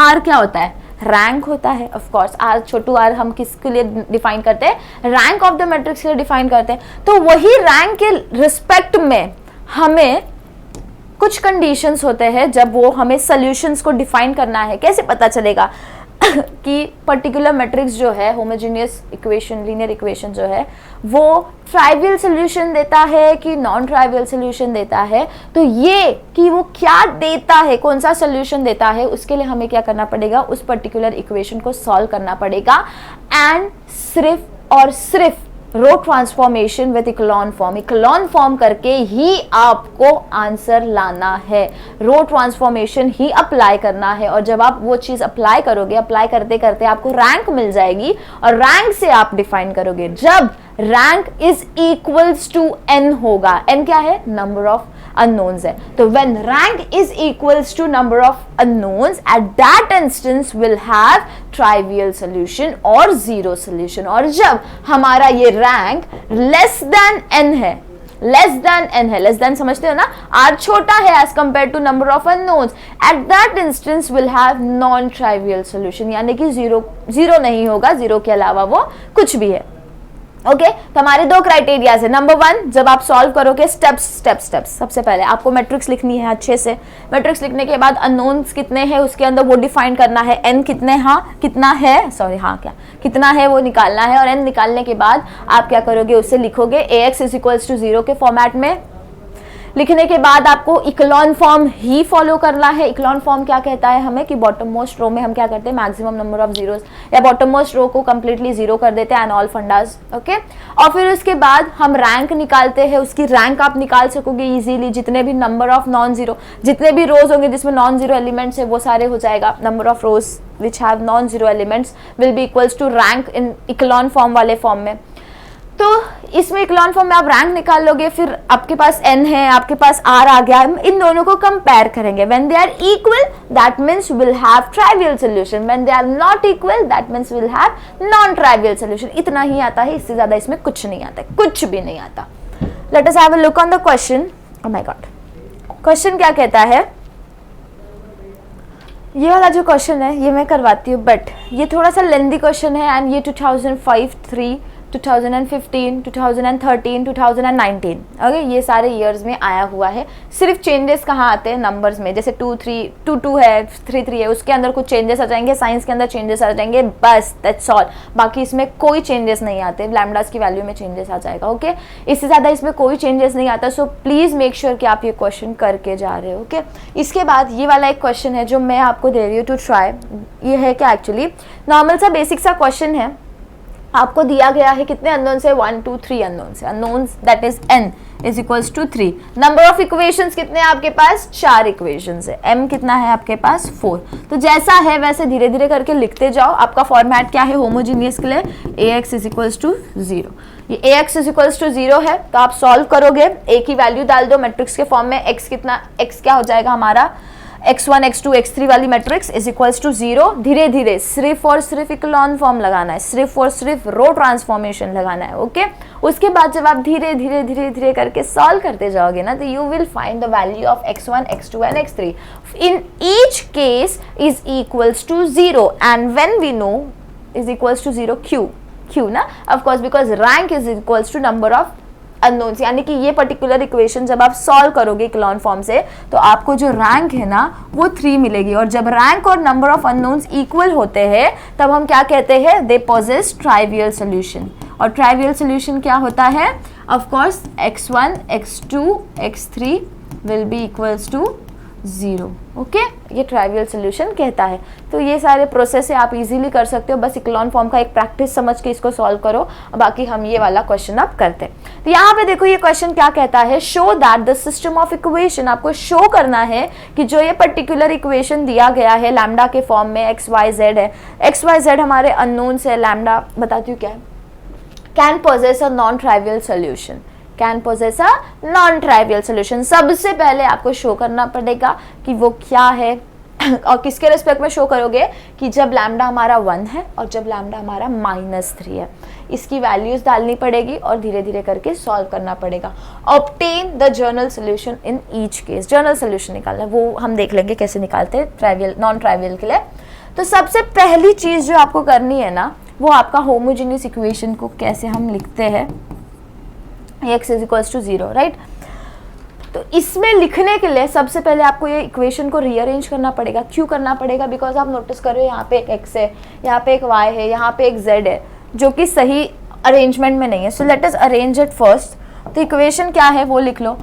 r क्या होता है? रैंक होता है। Of course r Chhotu r हम किसके लिए डिफाइन करते हैं? रैंक ऑफ द मैट्रिक्स के लिए डिफाइन करते हैं। तो वही रैंक के रिस्पेक्ट में हमें कुछ कंडीशंस होते हैं जब वो हमें सॉल्यूशंस को डिफाइन करना है। कैसे पता चलेगा कि पर्टिकुलर मैट्रिक्स जो है, होमोजेनियस इक्वेशन, लीनियर इक्वेशन जो है, वो ट्राइवियल सॉल्यूशन देता है कि नॉन ट्राइवियल सॉल्यूशन देता है? तो ये कि वो क्या देता है, कौन सा सॉल्यूशन देता है, उसके लिए हमें क्या करना पड़ेगा? उस पर्टिकुलर इक्वेशन को सॉल्व करना पड़ेगा। एंड सिर्फ और सिर्फ रो ट्रांसफॉर्मेशन विद इक्लोन फॉर्म करके ही आपको आंसर लाना है। रो ट्रांसफॉर्मेशन ही अप्लाई करना है। और जब आप वो चीज अप्लाई करोगे, अप्लाई करते करते आपको रैंक मिल जाएगी और रैंक से आप डिफाइन करोगे। जब rank is equals to n होगा, n क्या है? नंबर ऑफ unknowns है। तो when rank is equals to number of unknowns, at that instance will have trivial solution और zero solution। और जब हमारा ये rank less than n है, लेस देन समझते हो ना, r छोटा है as compare to number of unknowns, at that instance will have non trivial solution, यानी कि जीरो नहीं होगा, जीरो के अलावा वो कुछ भी है। ओके तो हमारे दो क्राइटेरियाज है। नंबर 1, जब आप सॉल्व करोगे स्टेप्स, सबसे पहले आपको मैट्रिक्स लिखनी है अच्छे से। मैट्रिक्स लिखने के बाद अननोन्स कितने हैं उसके अंदर वो डिफाइन करना है। n कितना है वो निकालना है। और n निकालने के बाद आप क्या करोगे? उससे लिखोगे ax इज इक्वल्स टू 0 के फॉर्मेट में। लिखने के बाद आपको इक्लोन फॉर्म ही फॉलो करना है। इक्लोन फॉर्म क्या कहता है हमें? कि बॉटम मोस्ट रो में हम क्या करते हैं? मैक्सिमम नंबर ऑफ जीरोस, या बॉटम मोस्ट रो को कंप्लीटली जीरो कर देते हैं, एंड ऑल फंडास। ओके और फिर उसके बाद हम रैंक निकालते हैं। उसकी रैंक आप निकाल सकोगे इजीली, जितने भी नंबर ऑफ नॉन जीरो, जितने भी रोज होंगे जिसमें नॉन जीरो एलिमेंट्स है वो सारे हो जाएगा। Number of rows which have non zero elements will be equals to rank in echelon form वाले फॉर्म में। तो इसमें इक्लोन फॉर्म में आप रैंक निकाल लोगे, फिर आपके पास n है, आपके पास r आ गया, इन दोनों को कंपेयर करेंगे। When they are equal that means will have trivial solution, when they are not equal that means will have non trivial solution. इतना ही आता है, इससे ज्यादा इसमें कुछ नहीं आता, कुछ भी नहीं आता। Late us have a look on the question. Oh my God, question क्या कहता है? ये वाला जो क्वेश्चन है ये मैं करवाती हूँ, बट ये थोड़ा सा लेंदी क्वेश्चन है एंड ये 2005, 3, 2015, 2013, 2019 ओके ये सारे ईयर्स में आया हुआ है। सिर्फ चेंजेस कहाँ आते हैं? नंबर्स में। जैसे 2, 3, 2, 2 है, 3, 3 है, उसके अंदर कुछ चेंजेस आ जाएंगे, साइंस के अंदर चेंजेस आ जाएंगे, बस दैट्स ऑल। बाकी इसमें कोई चेंजेस नहीं आते। लैम्डास की वैल्यू में चेंजेस आ जाएगा। ओके इससे ज़्यादा इसमें कोई चेंजेस नहीं आता। सो प्लीज़ मेक श्योर कि आप ये क्वेश्चन करके जा रहे हो। ओके इसके बाद ये वाला एक क्वेश्चन है जो मैं आपको दे रही हूँ टू ट्राई। ये है क्या? एक्चुअली नॉर्मल सा बेसिक सा क्वेश्चन है। आपको दिया गया है कितने अननोन्स है? 1, 2, 3 अननोन्स है। Unknowns that is n is equals to 3। Number of equations कितने हैं आपके पास? 4 इक्वेशंस है। m कितना है आपके पास? 4। तो जैसा है वैसे धीरे धीरे करके लिखते जाओ। आपका फॉर्मेट क्या है होमोजीनियस के लिए? ax is equals to 0। ये ax इज इक्वल्स टू 0 है तो आप सॉल्व करोगे, a की वैल्यू डाल दो मैट्रिक्स के फॉर्म में। x कितना? x क्या हो जाएगा हमारा? x1, x2, x3 वाली मैट्रिक्स इज इक्वल्स टू 0। धीरे धीरे सिर्फ और सिर्फ इक्लोन फॉर्म लगाना है, सिर्फ और सिर्फ रो ट्रांसफॉर्मेशन लगाना है। ओके उसके बाद जब आप धीरे धीरे धीरे धीरे करके सॉल्व करते जाओगे ना, तो you will find the value of x1, x2 and x3 in each case is equals to 0 and when we know is equals to 0 क्यू ना, of course because rank is equals to number of unknowns. यानी कि ये particular equation जब आप solve करोगे echelon form से तो आपको जो रैंक है ना वो 3 मिलेगी। और जब रैंक और नंबर ऑफ अननोन्स इक्वल होते हैं तब हम क्या कहते हैं? They possess trivial solution. और ट्राइवियल सॉल्यूशन क्या होता है? Of course x1, x2, x3 will be equals to 0। Okay ये ट्राइवियल सॉल्यूशन कहता है। तो ये सारे प्रोसेस है, आप इजीली कर सकते हो। बस इक्लोन फॉर्म का एक प्रैक्टिस समझ के इसको सॉल्व करो। बाकी हम ये वाला क्वेश्चन अब करते हैं। तो यहाँ पे देखो ये क्वेश्चन क्या कहता है? Show that the system of equation, आपको शो करना है कि जो ये पर्टिकुलर इक्वेशन दिया गया है लैम्डा के फॉर्म में एक्स वाई जेड है, एक्स वाई जेड हमारे अननोन्स है, लैम्डा बताती हूँ क्या है, can possess a non trivial solution, can possess a non trivial solution. सबसे पहले आपको शो करना पड़ेगा कि वो क्या है। और किसके रिस्पेक्ट में शो करोगे कि जब लैम्डा हमारा 1 है और जब लैम्डा हमारा -3 है। इसकी वैल्यूज डालनी पड़ेगी और धीरे धीरे करके सॉल्व करना पड़ेगा। Obtain the journal solution in each case. Journal solution निकालना है वो हम देख लेंगे कैसे निकालते हैं ट्राइवियल नॉन ट्राइवियल के लिए। तो सबसे पहली चीज जो आपको करनी है ना, वो आपका होमोजेनियस इक्वेशन को कैसे हम लिखते हैं, x = 0, राइट। तो इसमें लिखने के लिए सबसे पहले आपको ये इक्वेशन को रीअरेंज करना पड़ेगा। क्यों करना पड़ेगा? बिकॉज आप नोटिस कर रहे हो यहाँ पे एक x है, यहाँ पे एक y है, यहाँ पे एक z है, जो कि सही अरेंजमेंट में नहीं है। सो let us arrange it first. तो इक्वेशन क्या है वो लिख लो,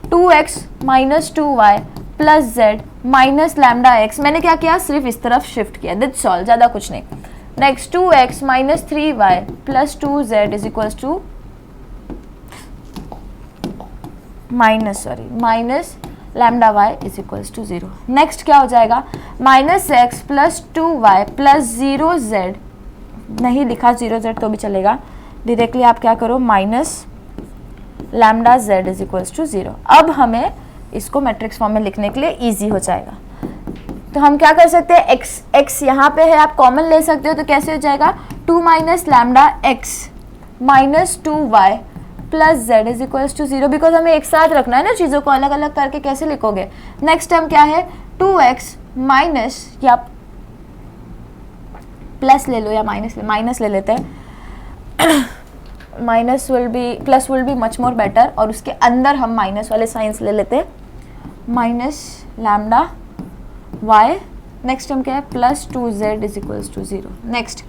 2x - 2y + z - λx। मैंने क्या किया, सिर्फ इस तरफ शिफ्ट किया, दैट्स ऑल, ज़्यादा कुछ नहीं। Next 2x - 3y + 2z = minus λy = 0। Next क्या हो जाएगा, -x + 2y + 0z, नहीं लिखा 0z तो भी चलेगा, डायरेक्टली आप क्या करो, -λz = 0। अब हमें इसको मैट्रिक्स फॉर्म में लिखने के लिए इजी हो जाएगा। तो हम क्या कर सकते हैं, x यहाँ पे है, आप कॉमन ले सकते हो, तो कैसे हो जाएगा, 2 - λx - 2y + z = 0। बिकॉज हमें एक साथ रखना है ना चीज़ों को, अलग अलग करके कैसे लिखोगे। नेक्स्ट टर्म क्या है, 2x माइनस, या प्लस ले लो या माइनस ले लेते हैं, minus will be, plus will be much more better, और उसके अंदर हम माइनस वाले साइंस ले लेते हैं, -λy। नेक्स्ट टर्म क्या है, +2z = 0। Next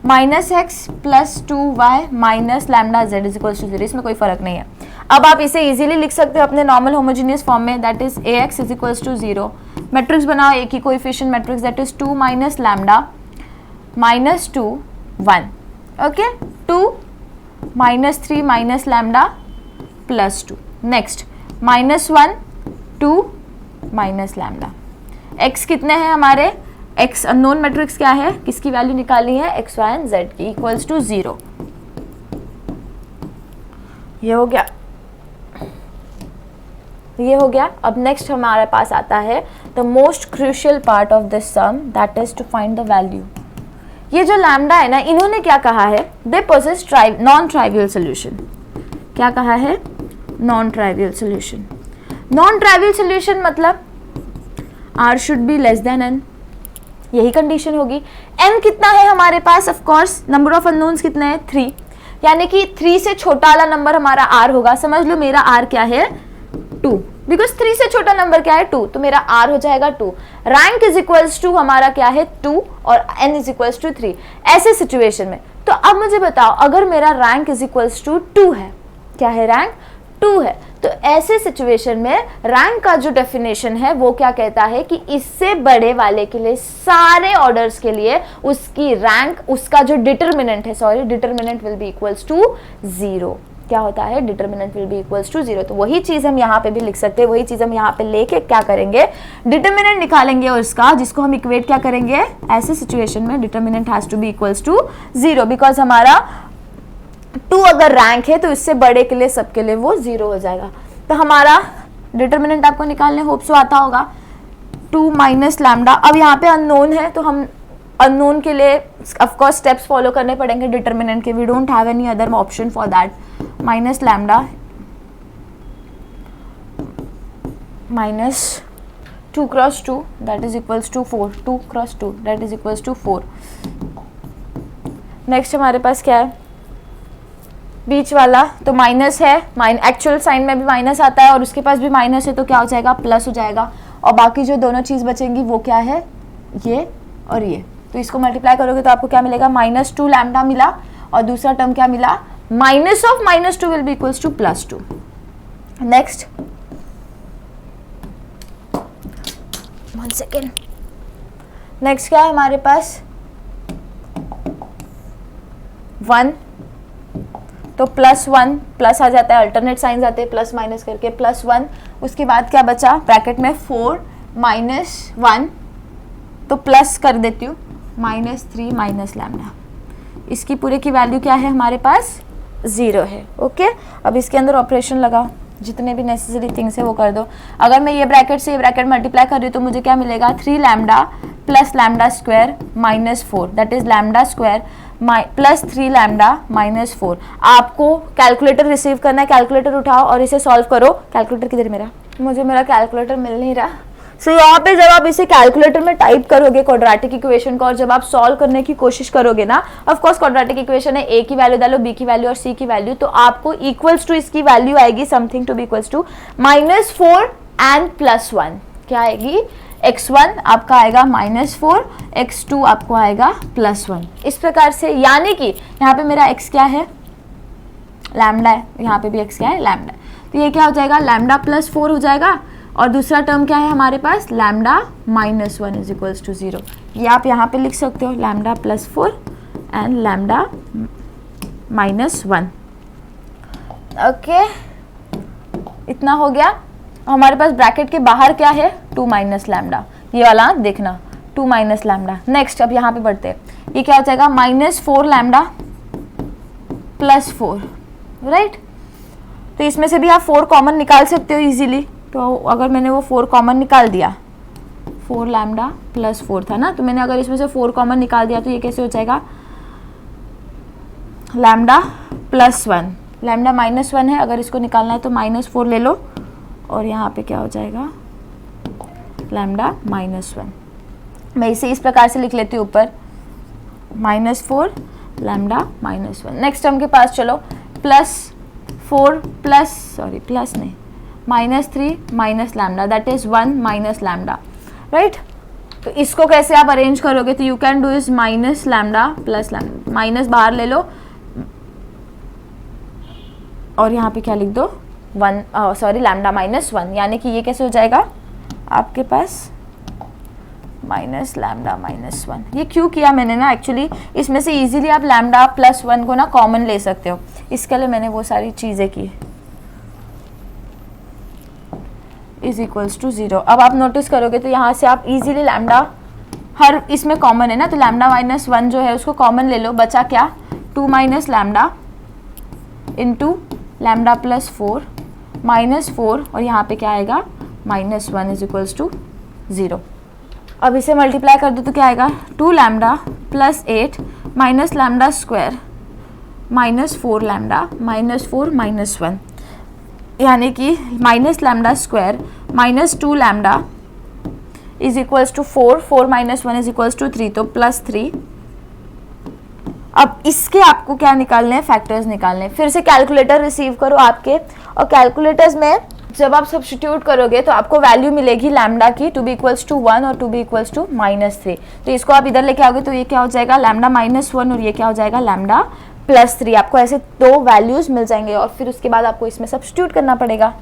-x + 2y - λz = 0। इसमें कोई फर्क नहीं है। अब आप इसे इजीली लिख सकते हो अपने नॉर्मल होमोजेनियस फॉर्म में, दैट इज ax = 0। मैट्रिक्स बनाओ, एक ही coefficient matrix, that is 2 - λ -2 1, okay, 2 - 3 - λ +2। Next -1 2 - λ। x कितने हैं हमारे, x अननोन मैट्रिक्स क्या है, किसकी वैल्यू निकालनी है, x, y एंड z की, = 0। ये हो गया, ये हो गया। अब नेक्स्ट हमारे पास आता है the most crucial part of this sum, that is to find the value. ये जो लैम्डा है ना, इन्होंने क्या कहा है, they possess non trivial solution. क्या कहा है, non trivial solution. Non trivial solution मतलब r should be less than n, यही कंडीशन होगी। n कितना है हमारे पास, of course number of unknowns कितने हैं, 3, यानी कि 3 से छोटा वाला नंबर हमारा r होगा। समझ लो मेरा r क्या है, 2, बिकॉज 3 से छोटा नंबर क्या है, 2, तो मेरा r हो जाएगा 2। रैंक = हमारा क्या है, 2, और n = 3। ऐसे सिचुएशन में तो अब मुझे बताओ, अगर मेरा रैंक = 2 है, क्या है, रैंक 2 है, तो ऐसे सिचुएशन में रैंक का जो डेफिनेशन है वो क्या कहता है कि इससे बड़े वाले के लिए, सारे ऑर्डर्स के लिए उसकी रैंक, उसका जो डिटरमिनेंट है, sorry, determinant will be equals to 0। क्या होता है, determinant will be equals to 0। तो वही चीज हम यहाँ पे भी लिख सकते हैं, वही चीज हम यहाँ पे लेके क्या करेंगे, डिटरमिनेंट निकालेंगे उसका, जिसको हम इक्वेट क्या करेंगे, ऐसे सिचुएशन में determinant has to be equals to 0, because हमारा 2 अगर रैंक है तो इससे बड़े के लिए, सबके लिए वो 0 हो जाएगा। तो हमारा डिटरमिनेंट आपको निकालने होप सो आता होगा, 2 - लैम्डा। अब यहाँ पे अननोन है तो हम अननोन के लिए ऑफ कोर्स स्टेप्स फॉलो करने पड़ेंगे डिटरमिनेंट के, we don't have any other option for that. -λ -2 × 2 that is equals to 4, 2 × 2 that is equals to 4। Next हमारे पास क्या है, बीच वाला तो माइनस है, एक्चुअल साइन में भी माइनस आता है और उसके पास भी माइनस है, तो क्या हो जाएगा, प्लस हो जाएगा। और बाकी जो दोनों चीज़ बचेंगी वो क्या है, ये और ये, तो इसको मल्टीप्लाई करोगे तो आपको क्या मिलेगा, -2 लैम्डा मिला, और दूसरा टर्म क्या मिला, -2 will be equals to +2। Next 1 second, next क्या है हमारे पास, 1, तो +1 प्लस आ जाता है, अल्टरनेट साइंस आते हैं प्लस माइनस करके, +1, उसके बाद क्या बचा ब्रैकेट में 4 -1, तो प्लस कर देती हूँ, -3 - लैम्डा। इसकी पूरे की वैल्यू क्या है हमारे पास, 0 है। ओके, अब इसके अंदर ऑपरेशन लगा, जितने भी नेसेसरी थिंग्स है वो कर दो। अगर मैं ये ब्रैकेट से ये ब्रैकेट मल्टीप्लाई कर रही हूँ तो मुझे क्या मिलेगा, 3 lambda plus lambda square minus 4, that is lambda square plus 3 lambda minus 4। आपको कैलकुलेटर रिसीव करना है, कैलकुलेटर उठाओ और इसे सॉल्व करो। कैलकुलेटर किधर है मेरा, मुझे मेरा कैलकुलेटर मिल नहीं रहा। सो यहाँ पे जब आप इसे कैलकुलेटर में टाइप करोगे क्वाड्रेटिक इक्वेशन को, और जब आप सॉल्व करने की कोशिश करोगे ना, ऑफ कोर्स क्वाड्रेटिक इक्वेशन है, ए की वैल्यू डालो, बी की वैल्यू और सी की वैल्यू, तो आपको इक्वल्स टू इसकी वैल्यू आएगी something to be equals to -4 and +1। क्या आएगी, x1 आपका आएगा -4, x2 आपको आएगा +1। इस प्रकार से, यानी कि यहाँ पे मेरा x क्या है, लैम्डा है, यहाँ पे भी x क्या है, लैम्डा। तो ये क्या हो जाएगा, लैम्डा +4 हो जाएगा, और दूसरा टर्म क्या है हमारे पास, लैम्डा -1 इज इक्वल्स टू 0। ये आप यहाँ पे लिख सकते हो, लैम्डा +4 एंड लैम्डा -1। ओके, इतना हो गया। हमारे पास ब्रैकेट के बाहर क्या है, 2 माइनस लैम्डा, ये वाला देखना, 2 माइनस लैम्डा। नेक्स्ट अब यहाँ पे बढ़ते हैं, ये क्या हो जाएगा, -4 लैम्डा +4, राइट। तो इसमें से भी आप 4 कॉमन निकाल सकते हो इजीली। तो अगर मैंने वो 4 कॉमन निकाल दिया, 4 लैम्डा +4 था ना, तो मैंने अगर इसमें से 4 कॉमन निकाल दिया तो ये कैसे हो जाएगा, लैम्डा +1, लैम्डा -1 है, अगर इसको निकालना है तो -4 ले लो, और यहाँ पे क्या हो जाएगा, लैम्डा -1। मैं इसे इस प्रकार से लिख लेती हूँ ऊपर, -4 लैम्डा -1। नेक्स्ट टर्म के पास चलो, -3 minus lambda, that is 1 minus lambda, right. तो इसको कैसे आप अरेंज करोगे, तो you can do is minus lambda plus lambda, minus बाहर ले लो और यहाँ पे क्या लिख दो, लैम्डा -1, यानी कि ये कैसे हो जाएगा आपके पास माइनस लैम्डा -1। ये क्यों किया मैंने ना, एक्चुअली इसमें से इजीली आप लैम्डा +1 को ना कॉमन ले सकते हो, इसके लिए मैंने वो सारी चीज़ें की। Is equals to 0। अब आप नोटिस करोगे तो यहाँ से आप इजीली लैम्डा, हर इसमें कॉमन है ना, तो लैम्डा -1 जो है उसको कॉमन ले लो, बचा क्या, 2 माइनस लैम्डा इंटू लैम्डा +4 -4, और यहाँ पे क्या आएगा, -1 इज इक्वल्स टू 0। अब इसे मल्टीप्लाई कर दो तो क्या आएगा, 2 lambda +8 minus lambda square -4 lambda -4 -1, यानी कि minus lambda square -2 lambda is equals to 4, 4 - 1 is equals to 3, तो +3। अब इसके आपको क्या निकालने हैं, फैक्टर्स निकालने हैं। फिर से कैलकुलेटर रिसीव करो आपके, और कैलकुलेटर्स में जब आप सब्स्टिट्यूट करोगे तो आपको वैल्यू मिलेगी लैम्डा की, टू बी इक्वल्स टू 1 और टू बी इक्वल्स टू -3। तो इसको आप इधर लेके आओगे तो ये क्या हो जाएगा, लैम्डा -1, और ये क्या हो जाएगा, लैम्डा +3। आपको ऐसे 2 वैल्यूज मिल जाएंगे, और फिर उसके बाद आपको इसमें सब्स्टिट्यूट करना पड़ेगा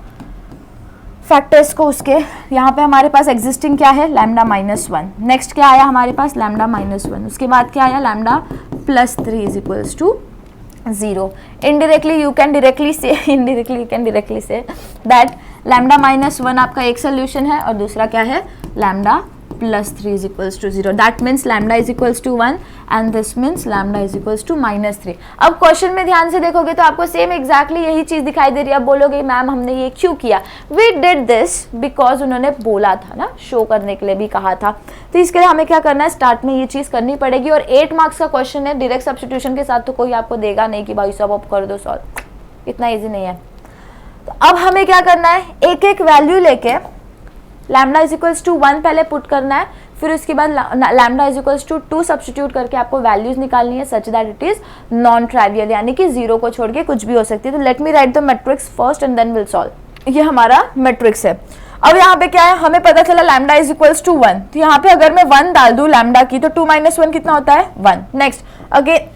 फैक्टर्स को उसके। यहाँ पे हमारे पास एग्जिस्टिंग क्या है, लैम्डा -1। नेक्स्ट क्या आया हमारे पास, लैम्डा -1। उसके बाद क्या आया, lambda +3 is equals to 0। Indirectly you can directly say that lambda -1 आपका एक सोल्यूशन है, और दूसरा क्या है, lambda +3 is equals to 0। That means lambda is equals to 1 and this means lambda is equals to -3। अब क्वेश्चन में ध्यान से देखोगे तो आपको सेम एग्जैक्टली यही चीज दिखाई दे रही है। अब बोलोगे मैम हमने ये क्यों किया, वी डिड दिस बिकॉज उन्होंने बोला था ना, शो करने के लिए भी कहा था। तो इसके लिए हमें क्या करना है, स्टार्ट में ये चीज करनी पड़ेगी। और 8 मार्क्स का क्वेश्चन है, डायरेक्ट सब्स्टिट्यूशन के साथ, तो कोई आपको देगा नहीं कि भाई सब आप कर दो सॉल्व, इतना ईजी नहीं है। तो अब हमें क्या करना है, एक एक वैल्यू लेके लैम्डा इज इक्वल्स टू 1 पहले पुट करना है, फिर उसके बाद lambda is equals to 2 substitute करके आपको वैल्यूज निकालनी है such that it is non trivial, यानी कि 0 को छोड़ के कुछ भी हो सकती है। तो let me write the matrix first and then will solve. ये हमारा मैट्रिक्स है। अब यहाँ पे क्या है, हमें पता चला लैम्डा इज इक्वल्स टू 1, तो यहाँ पे अगर मैं 1 डाल दूं लैम्डा की, तो 2 - 1 कितना होता है, 1। Next again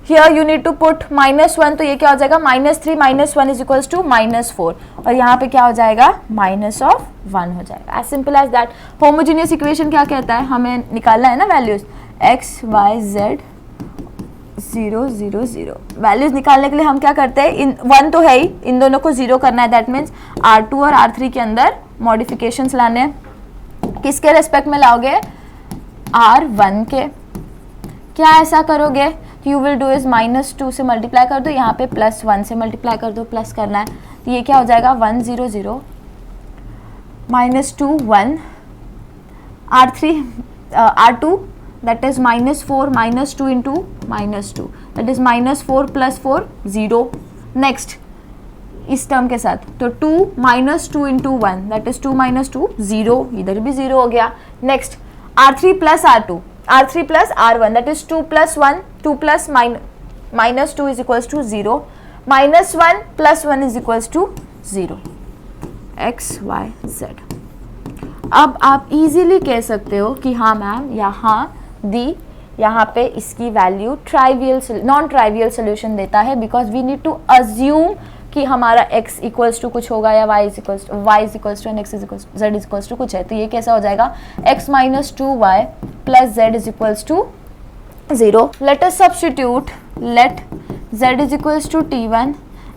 here you need to put -1, तो ये क्या हो जाएगा, -3 - 1 इज इक्वल्स टू -4, और यहाँ पे क्या हो जाएगा, -1 हो जाएगा। As simple as that. Homogeneous equation क्या कहता है, हमें निकालना है ना values, x y z 0 0 0। Values निकालने के लिए हम क्या करते हैं, 1 तो है ही, इन दोनों को 0 करना है। दैट मीन्स R2 और R3 के अंदर मॉडिफिकेशंस लाने हैं। किसके रेस्पेक्ट में लाओगे, R1 के। क्या ऐसा करोगे यू विल डू इज -2 से मल्टीप्लाई कर दो, यहाँ पे +1 से मल्टीप्लाई कर दो, प्लस करना है, तो ये क्या हो जाएगा 1 0 0 -2 1 R3 R2 that is -4 -2 into -2 that is -4 + 4 0. Next इस टर्म के साथ तो 2 -2 into 1 that is 2 - 2 0, इधर भी 0 हो गया. Next R3 + R2 R3 + R1 that is 2 + 1 2 plus -2 is equals to 0, -1 + 1 is equals to 0. x y z. अब आप इजीली कह सकते हो कि हाँ मैम यहाँ दी, यहाँ पे इसकी value trivial non trivial solution देता है, because we need to assume कि हमारा x इक्वल्स टू कुछ होगा या y is equals to and x z is equals to कुछ है. तो ये कैसा हो जाएगा x - 2y + z is equals to 0. Let us substitute, let z is equals to t1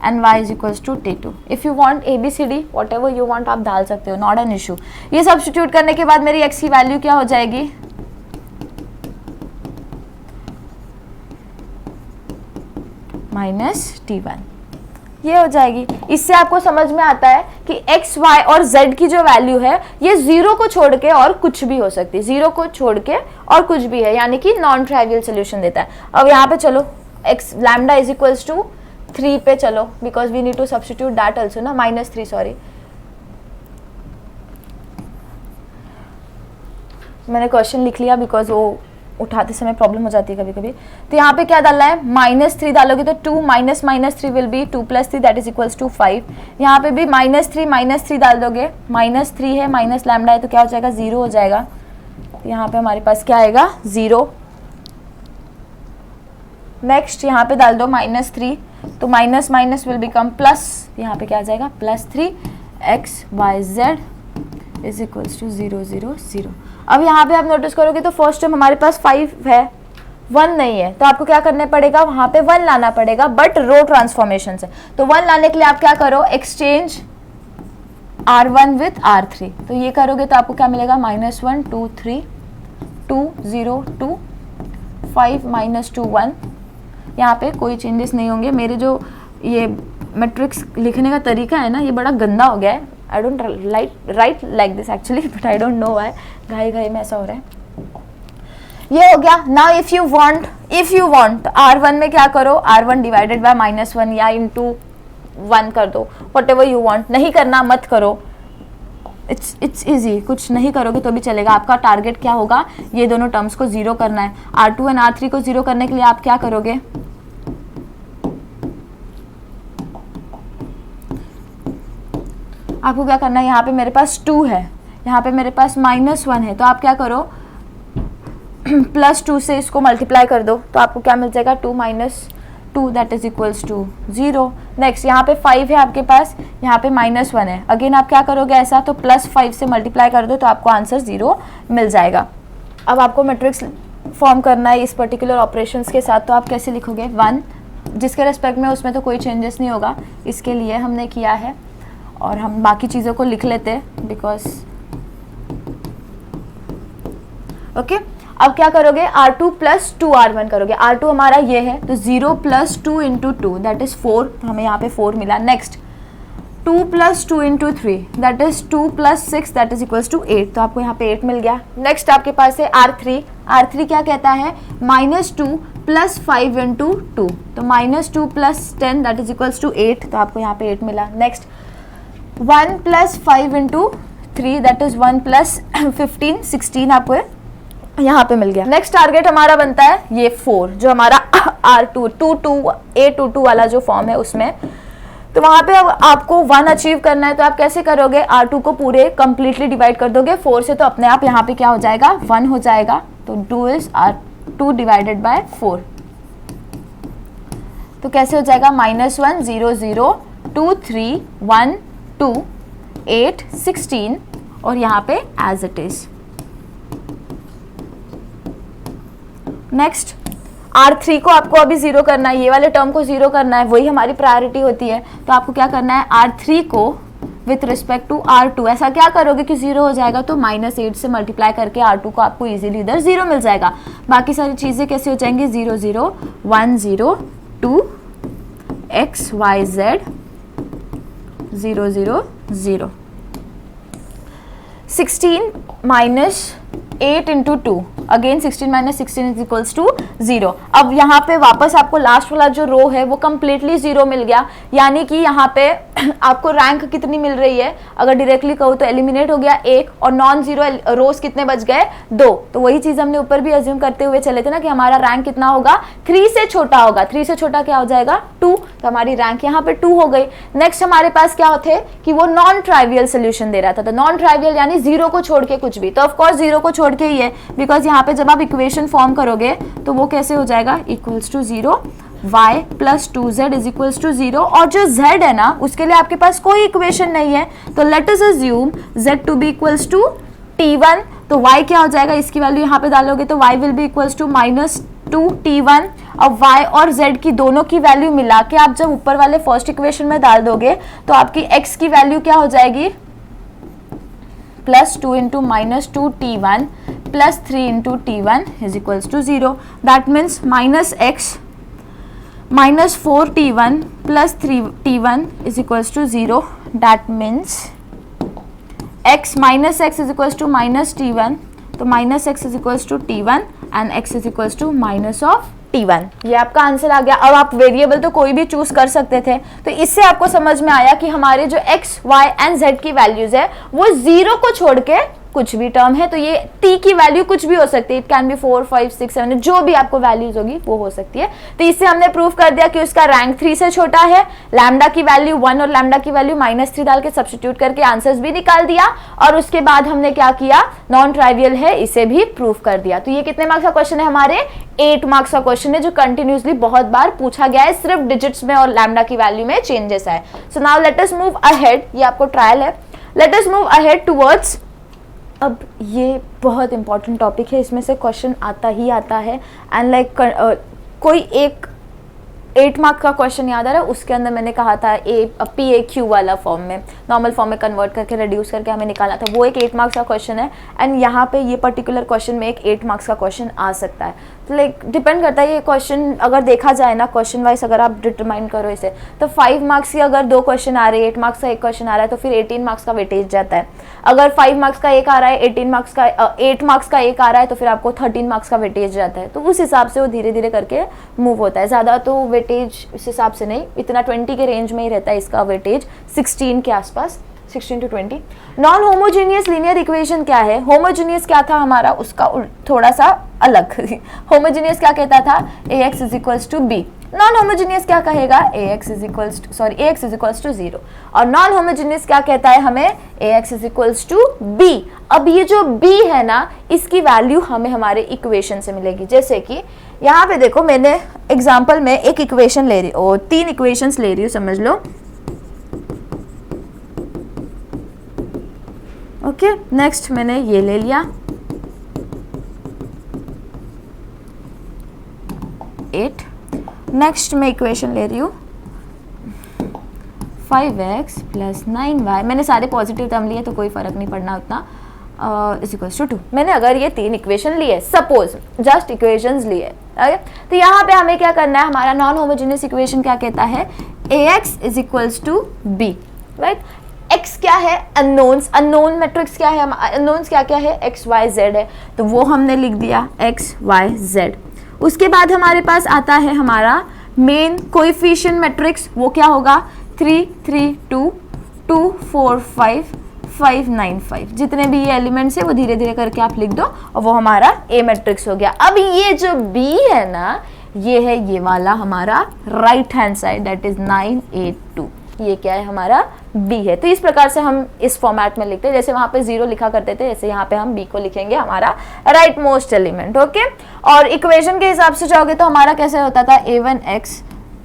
and y is equals to t2. If you want ABCD whatever you want आप डाल सकते हो, not an issue. ये substitute करने के बाद मेरी x की वैल्यू क्या हो जाएगी -t1, ये हो जाएगी. इससे आपको समझ में आता है कि x, y और z की जो वैल्यू है ये 0 को छोड़ के और कुछ भी हो सकती है, 0 को छोड़ के और कुछ भी है, यानी कि नॉन ट्राइवियल सोल्यूशन देता है. अब यहाँ पे चलो x lambda is equals to 3 पे चलो, because we need to substitute that also ना, -3 सॉरी, मैंने क्वेश्चन लिख लिया बिकॉज वो उठाते समय प्रॉब्लम हो जाती है कभी कभी. तो यहाँ पे क्या डालना है -3 डालोगे तो 2 -3 will be 2 + 3 that is equals to 5. यहाँ पे भी -3 डाल दोगे, -3 है माइनस लैम्डा है तो क्या हो जाएगा 0 हो जाएगा. यहाँ पे हमारे पास क्या आएगा 0. नेक्स्ट यहाँ पे डाल दो -3 तो minus minus will become plus, यहाँ पे क्या आ जाएगा +3 x y z is equals to 0 0 0. अब यहाँ पे आप नोटिस करोगे तो फर्स्ट टर्म हमारे पास 5 है, 1 नहीं है, तो आपको क्या करना पड़ेगा वहाँ पे 1 लाना पड़ेगा, बट रो ट्रांसफॉर्मेशन से. तो 1 लाने के लिए आप क्या करो, एक्सचेंज R1 विथ R3. तो ये करोगे तो आपको क्या मिलेगा -1 2 3 2 0 2 5 -2 1. यहाँ पे कोई चेंजेस नहीं होंगे. मेरे जो ये मैट्रिक्स लिखने का तरीका है ना ये बड़ा गंदा हो गया है. I don't write like this actually, but I don't know why, घाई में ऐसा हो रहा है. ये हो गया. Now if you want R1 में क्या करो, R1 डिवाइडेड बाय -1 या इंटू 1 कर दो, वट एवर यू वांट. नहीं करना मत करो, इट्स इजी, कुछ नहीं करोगे तो भी चलेगा. आपका टारगेट क्या होगा, ये दोनों टर्म्स को 0 करना है. R2 एंड R3 को 0 करने के लिए आप क्या करोगे, आपको क्या करना है, यहाँ पे मेरे पास 2 है, यहाँ पे मेरे पास -1 है, तो आप क्या करो +2 से इसको मल्टीप्लाई कर दो तो आपको क्या मिल जाएगा 2 - 2 that is equals to 0. Next यहाँ पे 5 है आपके पास, यहाँ पे -1 है. अगेन आप क्या करोगे ऐसा, तो +5 से मल्टीप्लाई कर दो तो आपको आंसर 0 मिल जाएगा. अब आपको मैट्रिक्स फॉर्म करना है इस पर्टिकुलर ऑपरेशंस के साथ, तो आप कैसे लिखोगे 1 जिसके रेस्पेक्ट में उसमें तो कोई चेंजेस नहीं होगा, इसके लिए हमने किया है. और हम बाकी चीज़ों को लिख लेते हैं बिकॉज ओके. अब क्या करोगे R2 + 2R1 करोगे. R2 हमारा ये है तो 0 + 2 × 2 दैट इज 4, तो हमें यहाँ पे 4 मिला. Next 2 + 2 × 3 that is 2 + 6 that is equals to 8, तो आपको यहाँ पे 8 मिल गया. नेक्स्ट आपके पास है R3 क्या कहता है -2 + 5 × 2, तो -2 + 10 दैट इज इक्वल्स टू 8, तो आपको यहाँ पे 8 मिला. नेक्स्ट 1 + 5 × 3 दैट इज 1 + 15 16 आपको यहाँ पे मिल गया. नेक्स्ट टारगेट हमारा बनता है ये 4 जो हमारा R2 A22 वाला जो फॉर्म है उसमें, तो वहाँ पे अब आपको 1 अचीव करना है. तो आप कैसे करोगे, R2 को पूरे कंप्लीटली डिवाइड कर दोगे 4 से, तो अपने आप यहाँ पे क्या हो जाएगा 1 हो जाएगा. तो 2 इज R2 डिवाइडेड बाय 4, तो कैसे हो जाएगा -1 0 0 2 3 1 2 8 16 और यहाँ पे as it is. Next R3 को आपको अभी 0 करना है, ये वाले टर्म को 0 करना है, वही हमारी प्रायोरिटी होती है. तो आपको क्या करना है R3 को विथ रिस्पेक्ट टू R2। ऐसा क्या करोगे कि 0 हो जाएगा तो -8 से मल्टीप्लाई करके R2 को आपको इजीली इधर 0 मिल जाएगा। बाकी सारी चीज़ें कैसे हो जाएंगी, 0 0 1 0 2 x y z 0 0 0। 16 minus 8 into 2, again 16 minus 16 is equals to 0। अब यहाँ पे वापस आपको लास्ट वाला जो रो है वो कम्प्लीटली 0 मिल गया, यानी कि यहाँ पे आपको रैंक कितनी मिल रही है, अगर डायरेक्टली कहूँ तो एलिमिनेट हो गया 1 और नॉन जीरो रोज कितने बच गए 2। तो वही चीज़ हमने ऊपर भी अज्यूम करते हुए चले थे ना कि हमारा रैंक कितना होगा, 3 से छोटा होगा। 3 से छोटा क्या हो जाएगा 2, तो हमारी रैंक यहाँ पे 2 हो गई। नेक्स्ट हमारे पास क्या होते कि वो नॉन ट्राइवियल सोल्यूशन दे रहा था, तो नॉन ट्राइवियल यानी 0 को छोड़ के कुछ भी, तो ऑफकोर्स 0 को छोड़ के ही है, बिकॉज यहाँ पे जब आप इक्वेशन फॉर्म करोगे तो वो कैसे हो जाएगा, equals to 0 y plus 2z is equals to 0। और जो z है ना उसके लिए आपके पास कोई इक्वेशन नहीं है, तो let us assume z to be equals to t1। तो y क्या हो जाएगा, इसकी वैल्यू यहाँ पे डालोगे तो y will be equals to -2t1। अब y और z की दोनों की वैल्यू मिला के आप जब ऊपर वाले फर्स्ट इक्वेशन में डाल दोगे तो आपकी x की वैल्यू क्या हो जाएगी, plus 2 into -2t1 plus 3 into t1 is equals to 0। That means -x -4t1 plus 3t1 is equals to 0। That means x minus X is equals to -t1, तो -x is equals to t1 and x is equals to minus of t1। ये आपका answer आ गया। अब आप variable तो कोई भी choose कर सकते थे, तो इससे आपको समझ में आया कि हमारे जो x, y एंड z की वैल्यूज है वो 0 को छोड़ के कुछ भी टर्म है, तो ये t की वैल्यू कुछ भी हो सकती है, इट कैन बी 4 5 6 7, जो भी आपको वैल्यूज होगी वो हो सकती है। तो इससे हमने प्रूव कर दिया कि उसका रैंक 3 से छोटा है, लैम्डा की वैल्यू 1 और लैम्डा की वैल्यू -3 डाल के सब्स्टिट्यूट करके आंसर्स भी निकाल दिया, और उसके बाद हमने क्या किया, नॉन ट्राइवियल है इसे भी प्रूव कर दिया। तो ये कितने मार्क्स का क्वेश्चन है, हमारे 8 मार्क्स का क्वेश्चन है, जो कंटिन्यूसली बहुत बार पूछा गया है, सिर्फ डिजिट्स में और लैम्डा की वैल्यू में चेंजेस है। So now let us move ahead, ये आपको ट्रायल है, let us move ahead towards. अब ये बहुत इंपॉर्टेंट टॉपिक है, इसमें से क्वेश्चन आता ही आता है, एंड लाइक कोई एक 8 मार्क का क्वेश्चन याद आ रहा है, उसके अंदर मैंने कहा था PAQ वाला फॉर्म में, नॉर्मल फॉर्म में कन्वर्ट करके रिड्यूस करके हमें निकालना था, वो एक 8 मार्क्स का क्वेश्चन है, एंड यहाँ पे ये पर्टिकुलर क्वेश्चन में एक 8 मार्क्स का क्वेश्चन आ सकता है। तो लाइक डिपेंड करता है ये क्वेश्चन, अगर देखा जाए ना क्वेश्चन वाइज अगर आप डिटरमाइन करो इसे, तो 5 मार्क्स की अगर 2 क्वेश्चन आ रहे हैं, 8 मार्क्स का एक क्वेश्चन आ रहा है, तो फिर 18 मार्क्स का वेटेज जाता है। अगर 5 मार्क्स का एक आ रहा है, 8 मार्क्स का एक आ रहा है, तो फिर आपको 13 मार्क्स का वेटेज जाता है। तो उस हिसाब से वो धीरे धीरे करके मूव होता है, ज़्यादा तो वेटेज इस हिसाब से नहीं, इतना 20 के रेंज में ही रहता है इसका वेटेज, 16 के आसपास, 16 to 20। Non homogeneous linear equation क्या है, होमोजीनियस क्या था हमारा, उसका थोड़ा सा अलग होमोजीनियस क्या कहता था, ax is equals to B. Non homogeneous क्या कहेगा, ax इज इक्वल्स टू 0। और नॉन होमोजीनियस क्या कहता है हमें, ax is equals to b। अब ये जो b है ना, इसकी वैल्यू हमें हमारे इक्वेशन से मिलेगी। जैसे कि यहाँ पे देखो, मैंने एग्जाम्पल में एक इक्वेशन ले रही हूँ, 3 इक्वेशंस ले रही हूँ, समझ लो। ओके, नेक्स्ट मैंने ये ले लिया 8। नेक्स्ट मैं इक्वेशन ले रही हूँ 5x प्लस 9y, मैंने सारे पॉजिटिव टर्म लिए तो कोई फर्क नहीं पड़ना उतना, इज इक्वल्स टू 2। मैंने अगर ये 3 इक्वेशन लिए, सपोज जस्ट इक्वेशंस लिए, तो यहाँ पे हमें क्या करना है, हमारा नॉन होमोजेनियस इक्वेशन क्या कहता है, ax is equals to b, right. x क्या है, अननोन्स, अननोन मैट्रिक्स क्या है, अननोन्स क्या क्या है, x y z है, तो वो हमने लिख दिया x y z। उसके बाद हमारे पास आता है हमारा मेन कोएफिशिएंट मैट्रिक्स, वो क्या होगा 3 3 2 2 4 5 5 9 5, जितने भी ये एलिमेंट्स है वो धीरे धीरे करके आप लिख दो, और वो हमारा A मैट्रिक्स हो गया। अब ये जो B है ना, ये है ये वाला हमारा right hand side, that is 9 8 2, ये क्या है हमारा B है। तो इस प्रकार से हम इस फॉर्मेट में लिखते हैं, जैसे वहाँ पे 0 लिखा करते थे, जैसे यहाँ पे हम B को लिखेंगे हमारा राइट मोस्ट एलिमेंट, ओके। और इक्वेशन के हिसाब से जाओगे तो हमारा कैसे होता था, a1x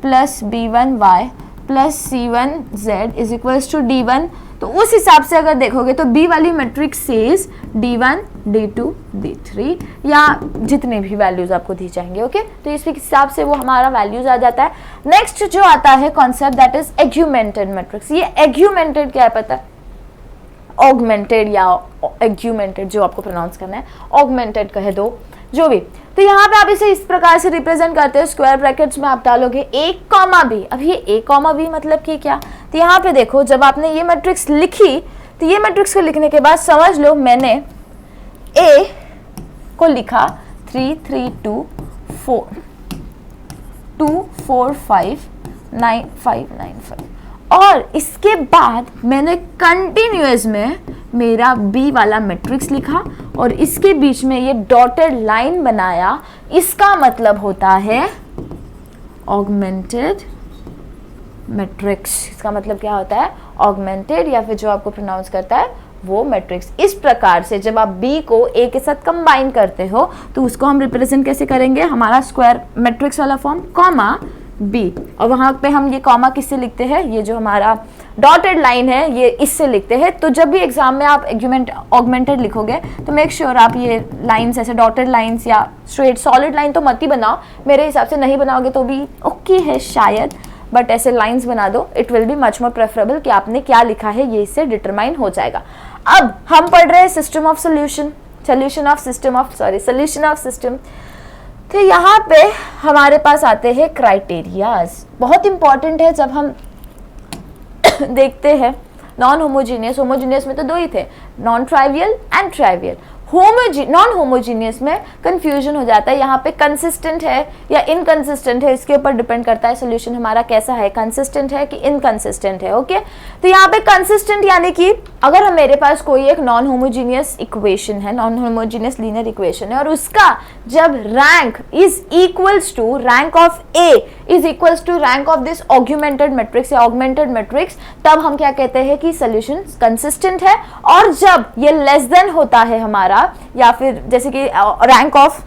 plus b1y plus c1z is equals to d1। तो उस हिसाब से अगर देखोगे तो बी वाली matrix says D1, D2, D3 या जितने भी वैल्यूज आपको दी जाएंगे। ओके, तो इस हिसाब से वो हमारा वैल्यूज आ जाता है। नेक्स्ट जो आता है concept that is augmented matrix. ये एग्यूमेंटेड क्या है पता है? ऑगमेंटेड या एग्यूमेंटेड, जो आपको प्रोनाउंस करना है, ऑगमेंटेड कह दो, जो भी। तो यहाँ पे आप इसे इस प्रकार से रिप्रेजेंट करते हो, स्क्वायर ब्रैकेट्स में आप डालोगे a, b। अब ये a, b मतलब कि क्या? तो यहाँ पे देखो, जब आपने ये मैट्रिक्स लिखी तो ये मैट्रिक्स को लिखने के बाद समझ लो मैंने a को लिखा 3 3 2 4 2 4 5 9 5 9 5 और इसके बाद मैंने कंटिन्यूअस में मेरा बी वाला मैट्रिक्स लिखा और इसके बीच में ये डॉटेड लाइन बनाया। इसका मतलब होता है ऑगमेंटेड मैट्रिक्स। इसका मतलब क्या होता है? ऑगमेंटेड, या फिर जो आपको प्रोनाउंस करता है वो मैट्रिक्स। इस प्रकार से जब आप बी को ए के साथ कंबाइन करते हो तो उसको हम रिप्रेजेंट कैसे करेंगे? हमारा स्क्वायर मैट्रिक्स वाला फॉर्म, कॉमा बी, और वहां पे हम ये कॉमा किससे लिखते हैं? ये जो हमारा डॉटेड लाइन है ये इससे लिखते हैं। तो जब भी एग्जाम में आप ऑगमेंटेड लिखोगे तो मेक श्योर आप ये लाइंस ऐसे डॉटेड लाइंस या स्ट्रेट सॉलिड लाइन तो मत ही बनाओ, मेरे हिसाब से नहीं बनाओगे तो भी ओके है शायद, बट ऐसे लाइंस बना दो। It will be much more preferable कि आपने क्या लिखा है ये इससे डिटरमाइन हो जाएगा। अब हम पढ़ रहे हैं system of solution of system. तो यहाँ पे हमारे पास आते हैं क्राइटेरियाज। बहुत इंपॉर्टेंट है जब हम देखते हैं नॉन होमोजीनियस में तो दो ही थे, non trivial and trivial. Non homogeneous में कंफ्यूजन हो जाता है। यहाँ पे कंसिस्टेंट है या इनकंसिस्टेंट है, इसके ऊपर डिपेंड करता है सोल्यूशन हमारा कैसा है, कंसिस्टेंट है कि इनकंसिस्टेंट है। ओके, तो यहाँ पे कंसिस्टेंट यानी कि अगर हम मेरे पास कोई एक नॉन होमोजीनियस इक्वेशन है, नॉन होमोजीनियस लीनियर इक्वेशन है, और उसका जब rank is equals to rank of A is equals to rank of this augmented matrix या ऑगमेंटेड मैट्रिक्स, तब हम क्या कहते हैं कि सोल्यूशन कंसिस्टेंट है। और जब ये लेस देन होता है हमारा, या फिर जैसे कि रैंक ऑफ,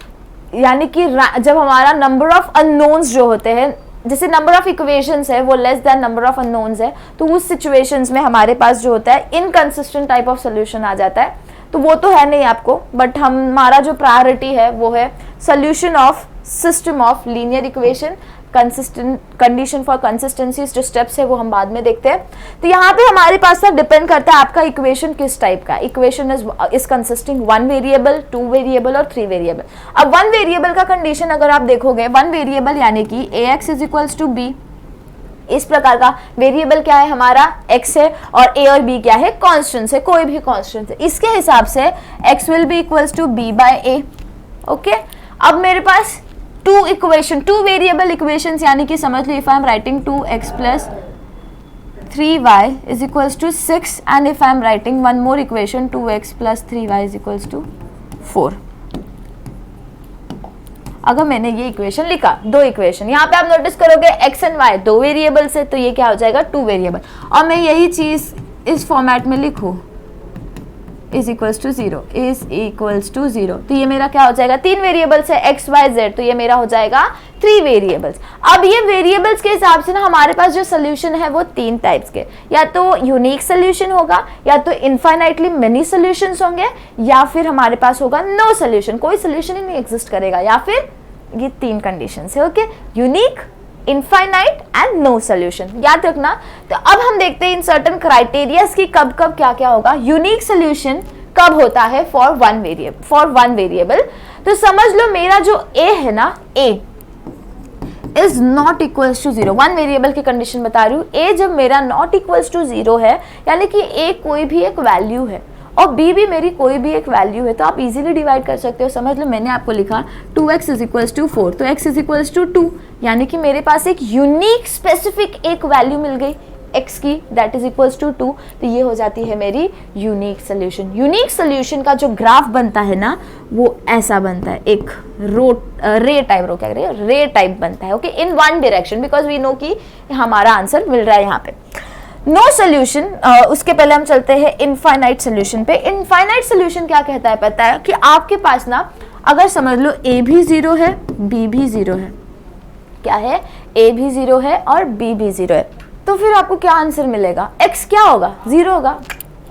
यानी कि जब हमारा नंबर ऑफ अननोन्स जो होते हैं, जैसे नंबर ऑफ इक्वेशंस है वो less than number of unknowns है, तो उस सिचुएशंस में हमारे पास जो होता है इनकंसिस्टेंट टाइप ऑफ सोल्यूशन आ जाता है। तो वो तो है नहीं आपको, बट हमारा जो प्रायोरिटी है वो है solution of system of linear equation. Consistent condition for consistency जो स्टेप्स है वो हम बाद में देखते हैं। तो यहाँ पे हमारे पास ना डिपेंड करता है आपका इक्वेशन किस टाइप का। Equation is consisting 1 variable, 2 variable और 3 वेरिएबल। अब 1 वेरिएबल का कंडीशन अगर आप देखोगे, 1 वेरिएबल यानी कि ax is equals to b, इस प्रकार का वेरिएबल क्या है हमारा x है, और a और b क्या है? कॉन्स्टेंट्स है, कोई भी कॉन्स्टेंट है। इसके हिसाब से x will be equals to b by a। Okay, अब मेरे पास टू वेरिएबल इक्वेशंस, यानी कि समझ लो if I am writing 2x plus 3y is equals to 6, and if I am writing one more equation 2x plus 3y is equals to 4। अगर मैंने ये इक्वेशन लिखा, दो इक्वेशन, यहाँ पे आप नोटिस करोगे x एंड y दो वेरिएबल से, तो ये क्या हो जाएगा? 2 वेरिएबल। और मैं यही चीज इस फॉर्मेट में लिखूं, is equals to 0, is equals to 0, तो ये मेरा क्या हो जाएगा? 3 वेरिएबल्स है x y z, तो ये मेरा हो जाएगा 3 वेरिएबल्स। अब ये वेरिएबल्स के हिसाब से ना हमारे पास जो सोल्यूशन है वो 3 टाइप्स के, या तो यूनिक सोल्यूशन होगा, या तो इनफाइनाइटली मेनी सोल्यूशंस होंगे, या फिर हमारे पास होगा नो सोल्यूशन, कोई सोल्यूशन ही नहीं एग्जिस्ट करेगा, या फिर ये 3 कंडीशंस है। Okay, unique, infinite and no solution, याद रखना। तो अब हम देखते हैं इन सर्टेन क्राइटेरियाज की कब कब क्या क्या होगा। यूनिक सोल्यूशन कब होता है? For one variable. तो समझ लो मेरा जो a है ना, a is not equals to 0, 1 variable की कंडीशन बता रही हूँ। a जब मेरा नॉट इक्वल्स टू 0 है, यानी कि a कोई भी एक वैल्यू है और b भी मेरी कोई भी एक वैल्यू है, तो आप इजीली डिवाइड कर सकते हो। समझ लो मैंने आपको लिखा 2x इज इक्वल्स टू 4, तो x इज इक्वल्स टू 2, यानी कि मेरे पास एक यूनिक स्पेसिफिक एक वैल्यू मिल गई x की, दैट इज इक्वल्स टू 2, तो ये हो जाती है मेरी यूनिक सोल्यूशन। यूनिक सोल्यूशन का जो ग्राफ बनता है ना वो ऐसा बनता है, एक रे टाइप बनता है। Okay, in one direction, because we know कि हमारा आंसर मिल रहा है यहाँ पे। नो सोल्यूशन, उसके पहले हम चलते हैं इनफाइनाइट सोल्यूशन पे। इनफाइनाइट सोल्यूशन क्या कहता है पता है? कि आपके पास ना अगर समझ लो a भी 0 है, b भी 0 है, क्या है? a भी 0 है और b भी 0 है। तो फिर आपको क्या आंसर मिलेगा, x क्या होगा, 0 होगा।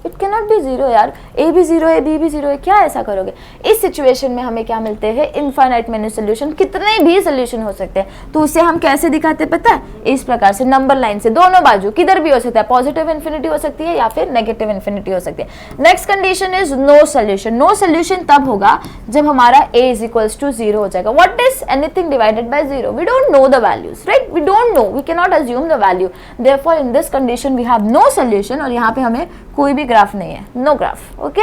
इट कैन नॉट बी 0 यार, a भी 0 है, b भी 0 है, क्या ऐसा करोगे। इस सिचुएशन में हमें क्या मिलते हैं, इनफाइनाइट मेनी सोल्यूशन, कितने भी सोल्यूशन हो सकते हैं। तो उसे हम कैसे दिखाते हैं पता है, इस प्रकार से नंबर लाइन से, दोनों बाजू, किधर भी हो सकता है, पॉजिटिव इन्फिनिटी हो सकती है या फिर नेगेटिव इन्फिनिटी हो सकती है। Next condition is no solution. No solution तब होगा जब हमारा a इज इक्वल्स टू 0 हो जाएगा। What is anything divided by 0, we don't know the values, right, we don't know, we can not assume the value, therefore in this condition we have no solution, और यहाँ पे हमें कोई भी graph नहीं है, नो ग्राफ। ओके,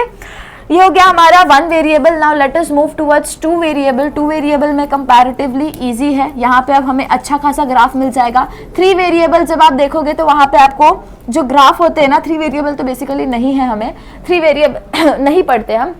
ये हो गया हमारा 1 variable. Now let us move towards 2 variable. 2 variable में कंपैरेटिवली इजी है, यहाँ पे अब हमें अच्छा खासा ग्राफ मिल जाएगा। 3 वेरिएबल जब आप देखोगे तो वहाँ पे आपको जो ग्राफ होते हैं ना, 3 वेरिएबल तो बेसिकली नहीं है, हमें 3 वेरिएबल नहीं पढ़ते हम।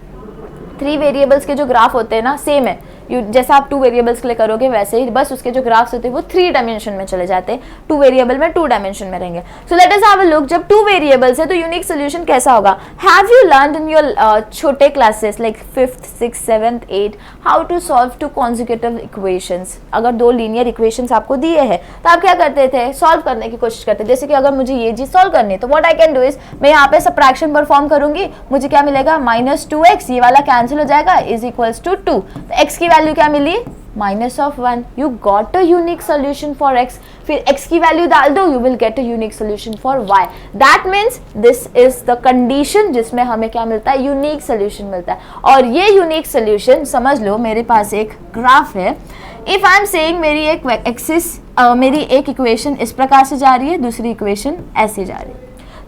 3 वेरिएबल्स के जो ग्राफ होते हैं ना सेम है, जैसा आप 2 वेरिएबल्स के लिए करोगे वैसे ही, बस उसके जो ग्राफ्स होते हैं वो 3 डायमेंशन में चले जाते हैं, 2 वेरिएबल में 2 डायमेंशन में रहेंगे। So let us have a look, जब 2 वेरिएबल्स है तो यूनिक सोल्यूशन कैसा होगा। Have you learned in your छोटे classes like 5th 6th 7th 8th how to solve 2 consecutive equations. अगर 2 लीनियर इक्वेशंस आपको दिए हैं तो आप क्या करते थे, सॉल्व करने की कोशिश करते थे। जैसे कि अगर मुझे ये चीज सॉल्व करनी है तो what I can do is, मैं यहाँ पे सबट्रैक्शन परफॉर्म करूंगी, मुझे क्या मिलेगा, -2x, ये वाला कैंसिल हो जाएगा, इज इक्वल्स टू 2। तो x की वैल्यू क्या मिली, -1। You got a unique solution for x। फिर x की वैल्यू डाल दो, you will get a unique solution for y। That means this is the condition जिसमें हमें क्या मिलता है, यूनिक सोल्यूशन मिलता है। और ये यूनिक सोल्यूशन समझ लो, मेरे पास एक ग्राफ है। इफ आई एम सेइंग मेरी एक एक्सिस, मेरी एक इक्वेशन इस प्रकार से जा रही है, दूसरी इक्वेशन ऐसे जा रही है,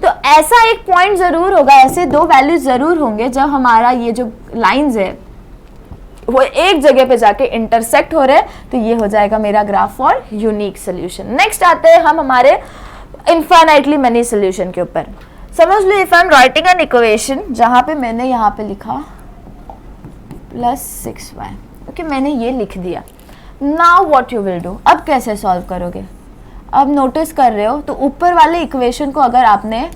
तो ऐसा एक पॉइंट जरूर होगा, ऐसे 2 वैल्यूज जरूर होंगे जब हमारा ये जो लाइंस है वो एक जगह पे जाके इंटरसेक्ट हो रहे हैं, तो ये हो जाएगा मेरा graph for unique solution. Next आते हैं हम हमारे इनफाइनाइटली मेनी सोल्यूशन के ऊपर। समझ लो, if I am writing an equation जहां पे मैंने यहाँ पे लिखा +6y, ओके, मैंने ये लिख दिया। Now what you will do, अब कैसे सॉल्व करोगे। अब नोटिस कर रहे हो तो ऊपर वाले इक्वेशन को अगर आपने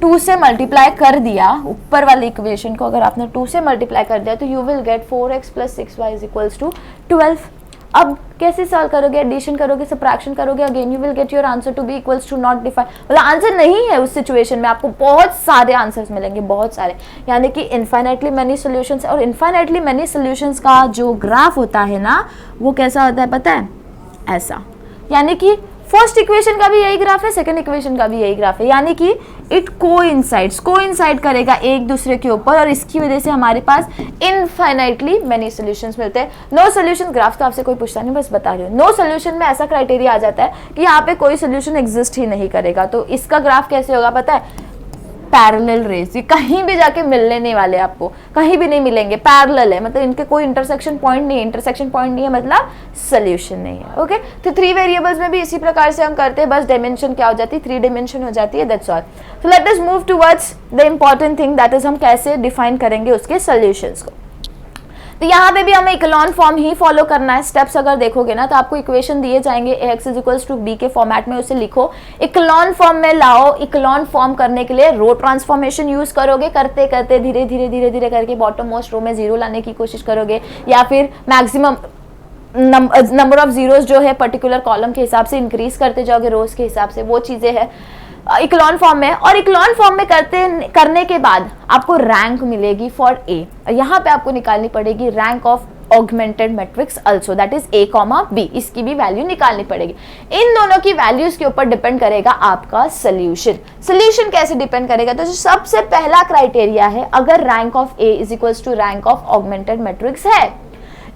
2 से मल्टीप्लाई कर दिया, ऊपर वाले इक्वेशन को अगर आपने 2 से मल्टीप्लाई कर दिया तो you will get 4x + 6y is equals to 12। अब कैसे सॉल्व करोगे, एडिशन करोगे, सबट्रैक्शन करोगे, again you will get your answer to be equals to not defined. मतलब आंसर नहीं है उस सिचुएशन में, आपको बहुत सारे आंसर्स मिलेंगे, बहुत सारे, यानी कि इनफाइनाइटली मेनी सॉल्यूशंस। और इनफाइनाइटली मेनी सॉल्यूशंस का जो ग्राफ होता है ना, वो कैसा होता है पता है, ऐसा। यानी कि फर्स्ट इक्वेशन का भी यही ग्राफ है, सेकंड इक्वेशन का भी यही ग्राफ है, यानी कि इट कोइंसाइड करेगा एक दूसरे के ऊपर, और इसकी वजह से हमारे पास इनफाइनाइटली मेनी सॉल्यूशंस मिलते हैं। नो सॉल्यूशन ग्राफ तो आपसे कोई पूछता नहीं, बस बता रही हूँ। नो सॉल्यूशन में ऐसा क्राइटेरिया आ जाता है कि यहाँ पे कोई सॉल्यूशन एग्जिस्ट ही नहीं करेगा। तो इसका ग्राफ कैसे होगा पता है, पैरेलल रेस, ये कहीं भी जाके मिलने नहीं वाले, आपको कहीं भी नहीं मिलेंगे, पैरेलल है, मतलब इनके कोई इंटरसेक्शन पॉइंट नहीं है। इंटरसेक्शन पॉइंट नहीं है मतलब सोल्यूशन नहीं है। ओके, तो 3 वेरिएबल्स में भी इसी प्रकार से हम करते हैं, बस डायमेंशन क्या हो जाती है, 3 डायमेंशन हो जाती है, that's all. So let us move towards the important thing, that is हम कैसे डिफाइन करेंगे उसके सोल्यूशंस को। तो यहाँ पे भी हमें इक्लॉन फॉर्म ही फॉलो करना है। स्टेप्स अगर देखोगे ना तो आपको इक्वेशन दिए जाएंगे ax = b के फॉर्मेट में, उसे लिखो, इक्लॉन फॉर्म में लाओ। इक्लॉन फॉर्म करने के लिए रो ट्रांसफॉर्मेशन यूज करोगे, करते करते धीरे धीरे करके बॉटम मोस्ट रो में 0 लाने की कोशिश करोगे, या फिर मैक्सिमम नंबर ऑफ जीरोस जो है पर्टिकुलर कॉलम के हिसाब से इंक्रीज करते जाओगे, रोज के हिसाब से, वो चीजें हैं इक्लॉन फॉर्म में। और इक्लॉन फॉर्म में करने के बाद आपको रैंक मिलेगी फॉर ए, यहाँ पे आपको निकालनी पड़ेगी rank of augmented matrix also, that is a, b, इसकी भी वैल्यू निकालनी पड़ेगी। इन दोनों की वैल्यूज के ऊपर डिपेंड करेगा आपका सोल्यूशन। सोल्यूशन कैसे डिपेंड करेगा, तो जो सबसे पहला क्राइटेरिया है, अगर rank of a = rank of augmented matrix है,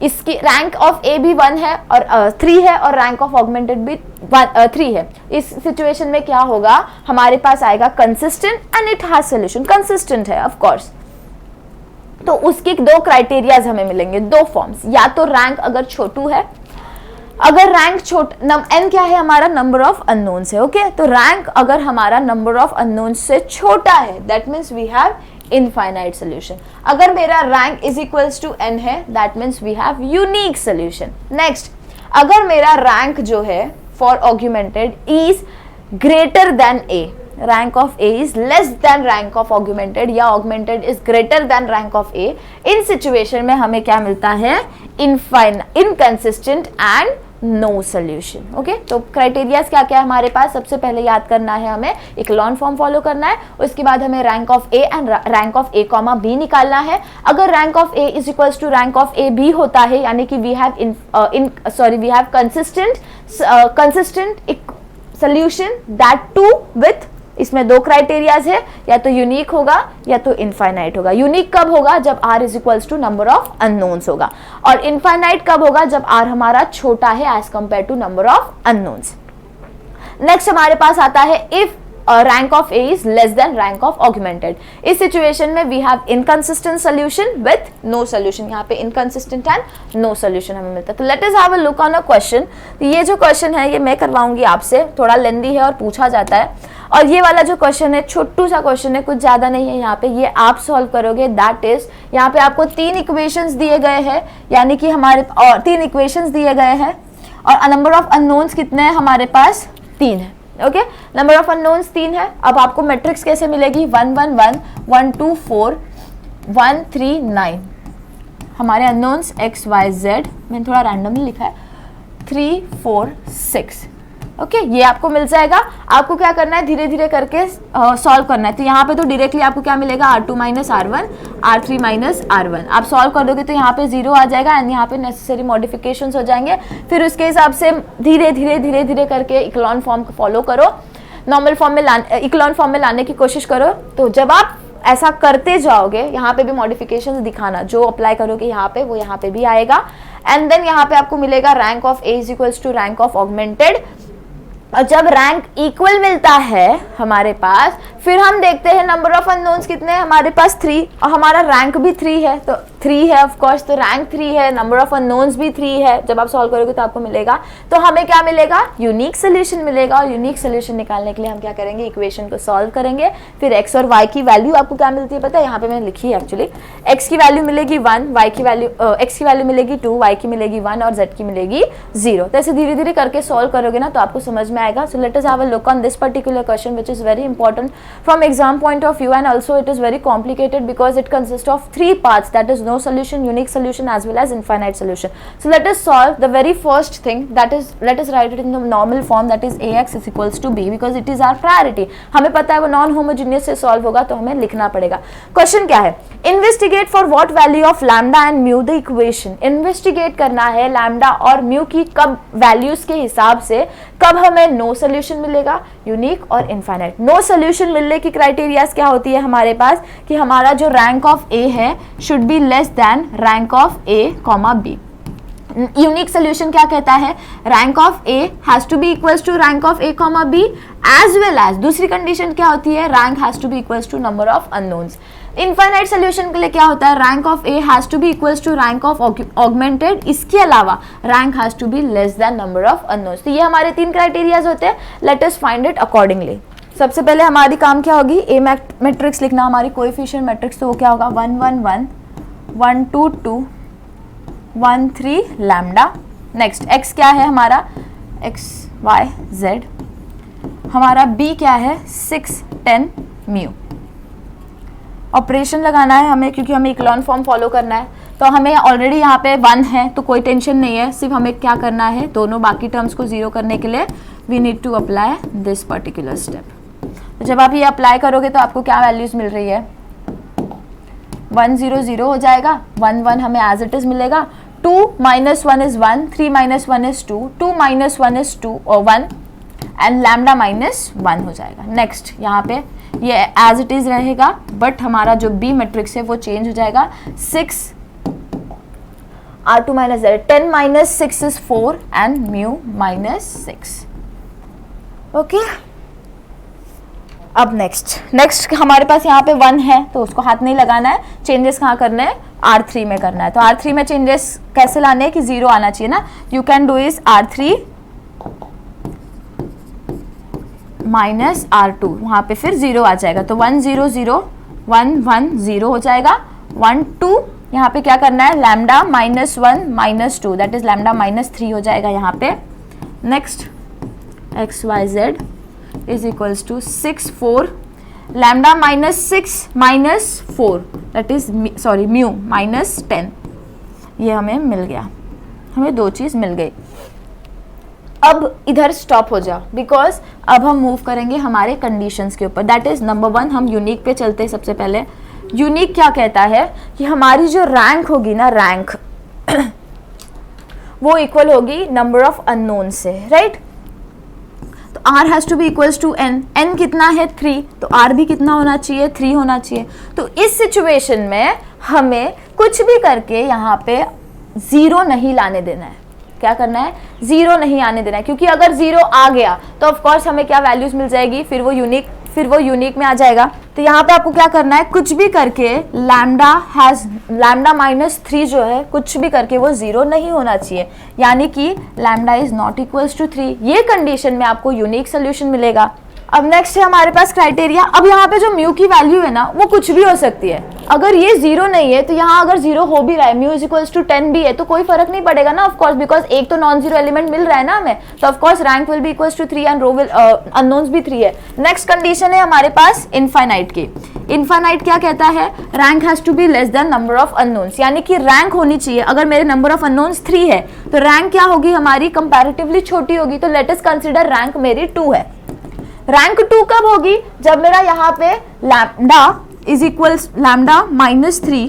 इसकी रैंक ऑफ ए भी 1 है और 3 है, और रैंक ऑफ ऑगमेंटेड भी 3 है। इस सिचुएशन में क्या होगा, हमारे पास आएगा consistent and it has solution. Consistent है ऑफ कोर्स, तो उसके 2 क्राइटेरियाज हमें मिलेंगे, 2 फॉर्म्स, या तो रैंक अगर छोटू है, अगर रैंक n क्या है हमारा, नंबर ऑफ अननोन्स है। ओके, तो रैंक अगर हमारा नंबर ऑफ अननोन्स से छोटा है, that means we have infinite solution. अगर मेरा रैंक = n है, that means we have unique solution. Next, अगर मेरा रैंक जो है for augmented is greater than a, rank of a is less than rank of augmented, या augmented is greater than rank of a, इन situation में हमें क्या मिलता है, inconsistent and no solution. Okay, तो क्राइटेरियाज क्या क्या है हमारे पास, सबसे पहले याद करना है हमें इक्लॉन फॉर्म फॉलो करना है, उसके बाद हमें rank of A and rank of A comma B निकालना है। अगर rank of A is equals to rank of A B होता है, यानी कि we have consistent solution that too with, इसमें दो क्राइटेरियाज है, या तो यूनिक होगा या तो इनफाइनाइट होगा। यूनिक कब होगा, जब r is equals to number of unknowns होगा, और इनफाइनाइट कब होगा, जब r हमारा छोटा है as compare to number of unknowns. Next हमारे पास आता है if rank of A is less than rank of augmented. इस सिचुएशन में we have inconsistent solution with no solution, यहाँ पे इनकंसिस्टेंट एंड नो सोल्यूशन हमें मिलता है। तो let us have a look on a question. ये जो क्वेश्चन है ये मैं करवाऊंगी आपसे, थोड़ा लेंदी है और पूछा जाता है, और ये वाला जो क्वेश्चन है छोटू सा क्वेश्चन है, कुछ ज्यादा नहीं है यहाँ पे, ये आप सॉल्व करोगे। दैट इज, यहाँ पे आपको 3 इक्वेशंस दिए गए हैं, यानी कि हमारे और 3 इक्वेशंस दिए गए हैं, और नंबर ऑफ अननोन्स कितने हैं हमारे पास, 3 है। ओके, नंबर ऑफ अननोन्स 3 है। अब आपको मैट्रिक्स कैसे मिलेगी, 1 1 1 1 2 4 1 3 9। हमारे अननोन्स x y z, मैंने थोड़ा रैंडमली लिखा है, 3 4 6। ओके, ये आपको मिल जाएगा। आपको क्या करना है, धीरे धीरे करके सॉल्व करना है। तो यहाँ पे तो डायरेक्टली आपको क्या मिलेगा, R2 minus R1 R3 minus R1। आप सॉल्व कर दोगे तो यहाँ पे 0 आ जाएगा, एंड यहाँ पे नेसेसरी मॉडिफिकेशंस हो जाएंगे। फिर उसके हिसाब से धीरे धीरे करके इक्लॉन फॉर्म को फॉलो करो, नॉर्मल फॉर्म में इक्लॉन फॉर्म में लाने की कोशिश करो। तो जब आप ऐसा करते जाओगे, यहाँ पे भी मॉडिफिकेशंस दिखाना, जो अप्लाई करोगे यहाँ पे वो यहाँ पे भी आएगा। एंड देन यहाँ पे आपको मिलेगा rank of A is equals to rank of augmented. और जब रैंक इक्वल मिलता है हमारे पास, फिर हम देखते हैं नंबर ऑफ अननोन्स कितने हैं हमारे पास, 3, और हमारा रैंक भी 3 है, तो 3 है ऑफ कोर्स, तो रैंक 3 है, नंबर ऑफ अननोन्स भी 3 है। जब आप सॉल्व करोगे तो आपको मिलेगा, तो हमें क्या मिलेगा, यूनिक सोल्यूशन मिलेगा। और यूनिक सोल्यूशन निकालने के लिए हम क्या करेंगे, इक्वेशन को सॉल्व करेंगे। फिर x और y की वैल्यू आपको क्या मिलती है पता है, यहाँ पे मैंने लिखी है एक्चुअली, x की वैल्यू मिलेगी 1, x की वैल्यू मिलेगी 2, y की मिलेगी 1 और z की मिलेगी 0। तो ऐसे धीरे धीरे करके सॉल्व करोगे ना तो आपको समझ में आएगा। So let us have a look on this particular question which is very important from exam point of view, and also it is very complicated because it consist of 3 parts, that is no solution, unique solution as well as infinite solution. So let us solve the very first thing, that is let us write it in the normal form, that is ax is equals to b because it is our priority. हमें पता है वो non homogeneous से solve होगा तो हमें लिखना पड़ेगा। क्वेश्चन क्या है, investigate for what value of lambda and mu the equation. Investigate करना है लैम्डा और म्यू की कब वैल्यूज के हिसाब से कब हमें नो सोल्यूशन मिलेगा, यूनिक और इनफाइनाइट। नो सोल्यूशन मिलने की क्राइटेरियाज क्या होती है हमारे पास, कि हमारा जो रैंक ऑफ ए है should be less than rank of A comma B. Unique solution क्या कहता है, rank of A has to be equals to rank of A comma B as well as, दूसरी कंडीशन क्या होती है, rank has to be equals to number of unknowns. Infinite solution के लिए क्या होता है, rank of A has to be equals to rank of augmented, इसके अलावा rank has to be less than number of unknowns. तो ये हमारे 3 क्राइटेरियाज होते हैं, let us find it accordingly. सबसे पहले हमारी काम क्या होगी, ए मैट्रिक्स लिखना, हमारी कोएफिशिएंट मैट्रिक्स, तो वो क्या होगा 1 1 1 1 2 2 1 3 लैम्डा। नेक्स्ट x क्या है हमारा, x y z, हमारा b क्या है 6 10 म्यू। ऑपरेशन लगाना है हमें क्योंकि हमें इक्लॉन फॉर्म फॉलो करना है, तो हमें ऑलरेडी यहाँ पे 1 है तो कोई टेंशन नहीं है, सिर्फ हमें क्या करना है, दोनों बाकी टर्म्स को 0 करने के लिए we need to apply this particular step. तो जब आप ये अप्लाई करोगे तो आपको क्या वैल्यूज मिल रही है, 1 0 0 हो जाएगा, 1 1 हमें एज इट इज मिलेगा, 2 minus 1 is 1, 3 minus 1 is 2, 2 minus 1 is 2 और 1 एंड लैम्डा माइनस 1 हो जाएगा। नेक्स्ट यहाँ पे ये एज इट इज रहेगा, बट हमारा जो बी मैट्रिक्स है वो चेंज हो जाएगा, 6 R2 minus Z, 10 minus 6 is 4 and mu minus 6. Okay, अब नेक्स्ट हमारे पास यहाँ पे 1 है तो उसको हाथ नहीं लगाना है, चेंजेस कहाँ करने हैं, R3 में करना है। तो R3 में चेंजेस कैसे लाने हैं कि 0 आना चाहिए ना, you can do is R3 minus R2, वहाँ पे फिर 0 आ जाएगा, तो 1 0 0 1 1 0 हो जाएगा, 1 2 यहाँ पे क्या करना है, lambda minus 1 minus 2 that is lambda minus 3 हो जाएगा यहाँ पे। Next X Y Z is equals to 6 4 lambda minus 6 minus 4 that is sorry mu minus 10, ये हमें मिल गया, हमें 2 चीज़ मिल गई। अब इधर स्टॉप हो जाओ, बिकॉज अब हम मूव करेंगे हमारे कंडीशंस के ऊपर। दैट इज नंबर 1, हम यूनिक पे चलते हैं। सबसे पहले यूनिक क्या कहता है कि हमारी जो रैंक होगी ना, रैंक वो इक्वल होगी नंबर ऑफ अननोन से, राइट? तो r has to be equals to n, n कितना है 3, तो r भी कितना होना चाहिए 3 होना चाहिए। तो इस सिचुएशन में हमें कुछ भी करके यहाँ पे 0 नहीं लाने देना है। क्या करना है? 0 नहीं आने देना है, क्योंकि अगर 0 आ गया तो ऑफ कोर्स हमें क्या वैल्यूज मिल जाएगी, फिर वो यूनिक में आ जाएगा। तो यहाँ पे आपको क्या करना है, कुछ भी करके लैम्डा -3 जो है, कुछ भी करके वो 0 नहीं होना चाहिए, यानी कि lambda is not equals to 3। ये कंडीशन में आपको यूनिक सोल्यूशन मिलेगा। अब नेक्स्ट है हमारे पास क्राइटेरिया। अब यहाँ पे जो म्यू की वैल्यू है ना, वो कुछ भी हो सकती है। अगर ये 0 नहीं है तो यहाँ अगर 0 हो भी रहा है, म्यू इज इक्वल्स टू 10 भी है, तो कोई फर्क नहीं पड़ेगा ना, ऑफ कोर्स, बिकॉज एक तो नॉन जीरो एलिमेंट मिल रहा है ना हमें, तो of course rank will be equals to 3 and row will unknowns भी 3 है। नेक्स्ट कंडीशन है हमारे पास इनफाइनाइट की। इनफाइनाइट क्या कहता है? Rank has to be less than number of unknowns, यानी कि रैंक होनी चाहिए। अगर मेरे नंबर ऑफ अननोन्स 3 है तो रैंक क्या होगी हमारी? कंपैरेटिवली छोटी होगी। तो लेट अस कंसीडर रैंक मेरी 2 है। रैंक 2 कब होगी? जब मेरा यहाँ पे लैम्डा इज इक्वल्स लैम्डा -3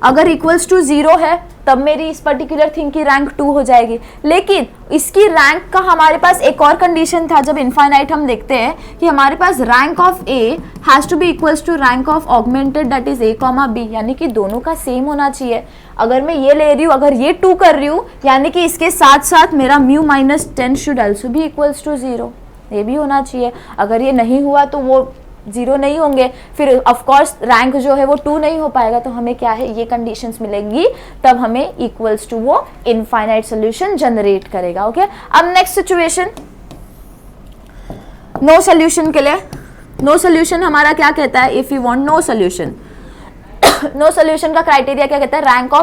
अगर इक्वल्स टू 0 है, तब मेरी इस पर्टिकुलर थिंग की रैंक 2 हो जाएगी। लेकिन इसकी रैंक का हमारे पास एक और कंडीशन था। जब इनफाइनाइट हम देखते हैं कि हमारे पास rank of A has to be equals to rank of augmented that is a, b, यानी कि दोनों का सेम होना चाहिए। अगर मैं ये ले रही हूँ, अगर ये 2 कर रही हूँ, यानी कि इसके साथ साथ मेरा mu -10 should also be equals to 0, ये भी होना चाहिए। अगर ये नहीं हुआ तो वो 0 नहीं होंगे, फिर ऑफ कोर्स रैंक जो है वो 2 नहीं हो पाएगा। तो हमें क्या है, ये कंडीशंस मिलेंगी, तब हमें इक्वल्स टू वो इनफाइनाइट सोल्यूशन जनरेट करेगा। ओके, अब नेक्स्ट सिचुएशन नो सोल्यूशन के लिए। नो सोल्यूशन हमारा क्या कहता है? If you want no solution, no solution का क्राइटेरिया क्या कहता है? Rank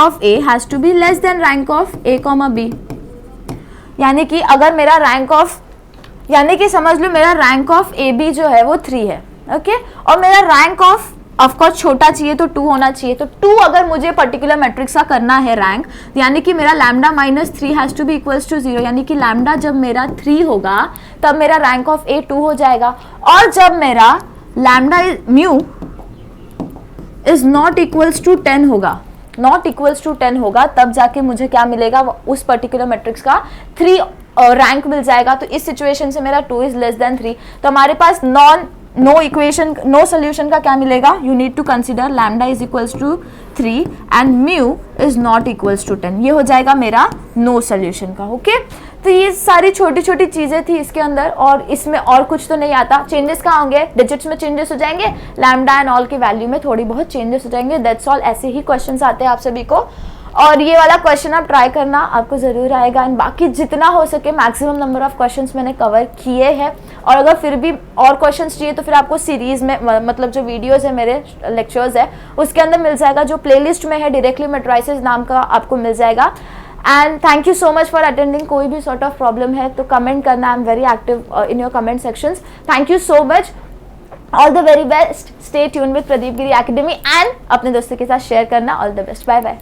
of A has to be less than rank of a, b, यानी कि अगर मेरा रैंक ऑफ, यानी कि समझ लो मेरा रैंक ऑफ ए बी जो है वो 3 है, ओके, और मेरा रैंक ऑफ कोर्स छोटा चाहिए तो 2 होना चाहिए। तो 2 अगर मुझे पर्टिकुलर मैट्रिक्स का करना है रैंक, यानी कि मेरा lambda -3 has to be equals to 0, यानी कि लैम्डा जब मेरा 3 होगा तब मेरा रैंक ऑफ ए 2 हो जाएगा। और जब मेरा lambda mu is not equals to 10 होगा, तब जाके मुझे क्या मिलेगा? उस पर्टिकुलर मैट्रिक्स का 3 रैंक मिल जाएगा। तो इस सिचुएशन से मेरा 2 इज लेस देन 3। तो हमारे पास नो सोल्यूशन का क्या मिलेगा? You need to consider lambda is equals to 3 and mu is not equals to 10। ये हो जाएगा मेरा नो सोल्यूशन का। ओके, तो ये सारी छोटी छोटी चीजें थी इसके अंदर, और इसमें और कुछ तो नहीं आता। चेंजेस कहाँ होंगे? डिजिट्स में चेंजेस हो जाएंगे, लैम्डा एंड ऑल की वैल्यू में थोड़ी बहुत चेंजेस हो जाएंगे, दैट्स ऑल। ऐसे ही क्वेश्चंस आते हैं आप सभी को, और ये वाला क्वेश्चन आप ट्राई करना, आपको जरूर आएगा। एंड बाकी जितना हो सके मैक्सिमम नंबर ऑफ क्वेश्चंस मैंने कवर किए हैं, और अगर फिर भी और क्वेश्चंस चाहिए तो फिर आपको सीरीज में, मतलब जो वीडियोस है मेरे लेक्चर्स है उसके अंदर मिल जाएगा, जो प्लेलिस्ट में है डायरेक्टली मेट्राइसिस नाम का आपको मिल जाएगा। And thank you so much for attending. कोई भी सॉर्ट ऑफ प्रॉब्लम है तो कमेंट करना, I am very active in your comment sections. Thank you so much, all the very best, stay tune with Pradeep Giri academy, एंड अपने दोस्तों के साथ शेयर करना। All the best, bye bye.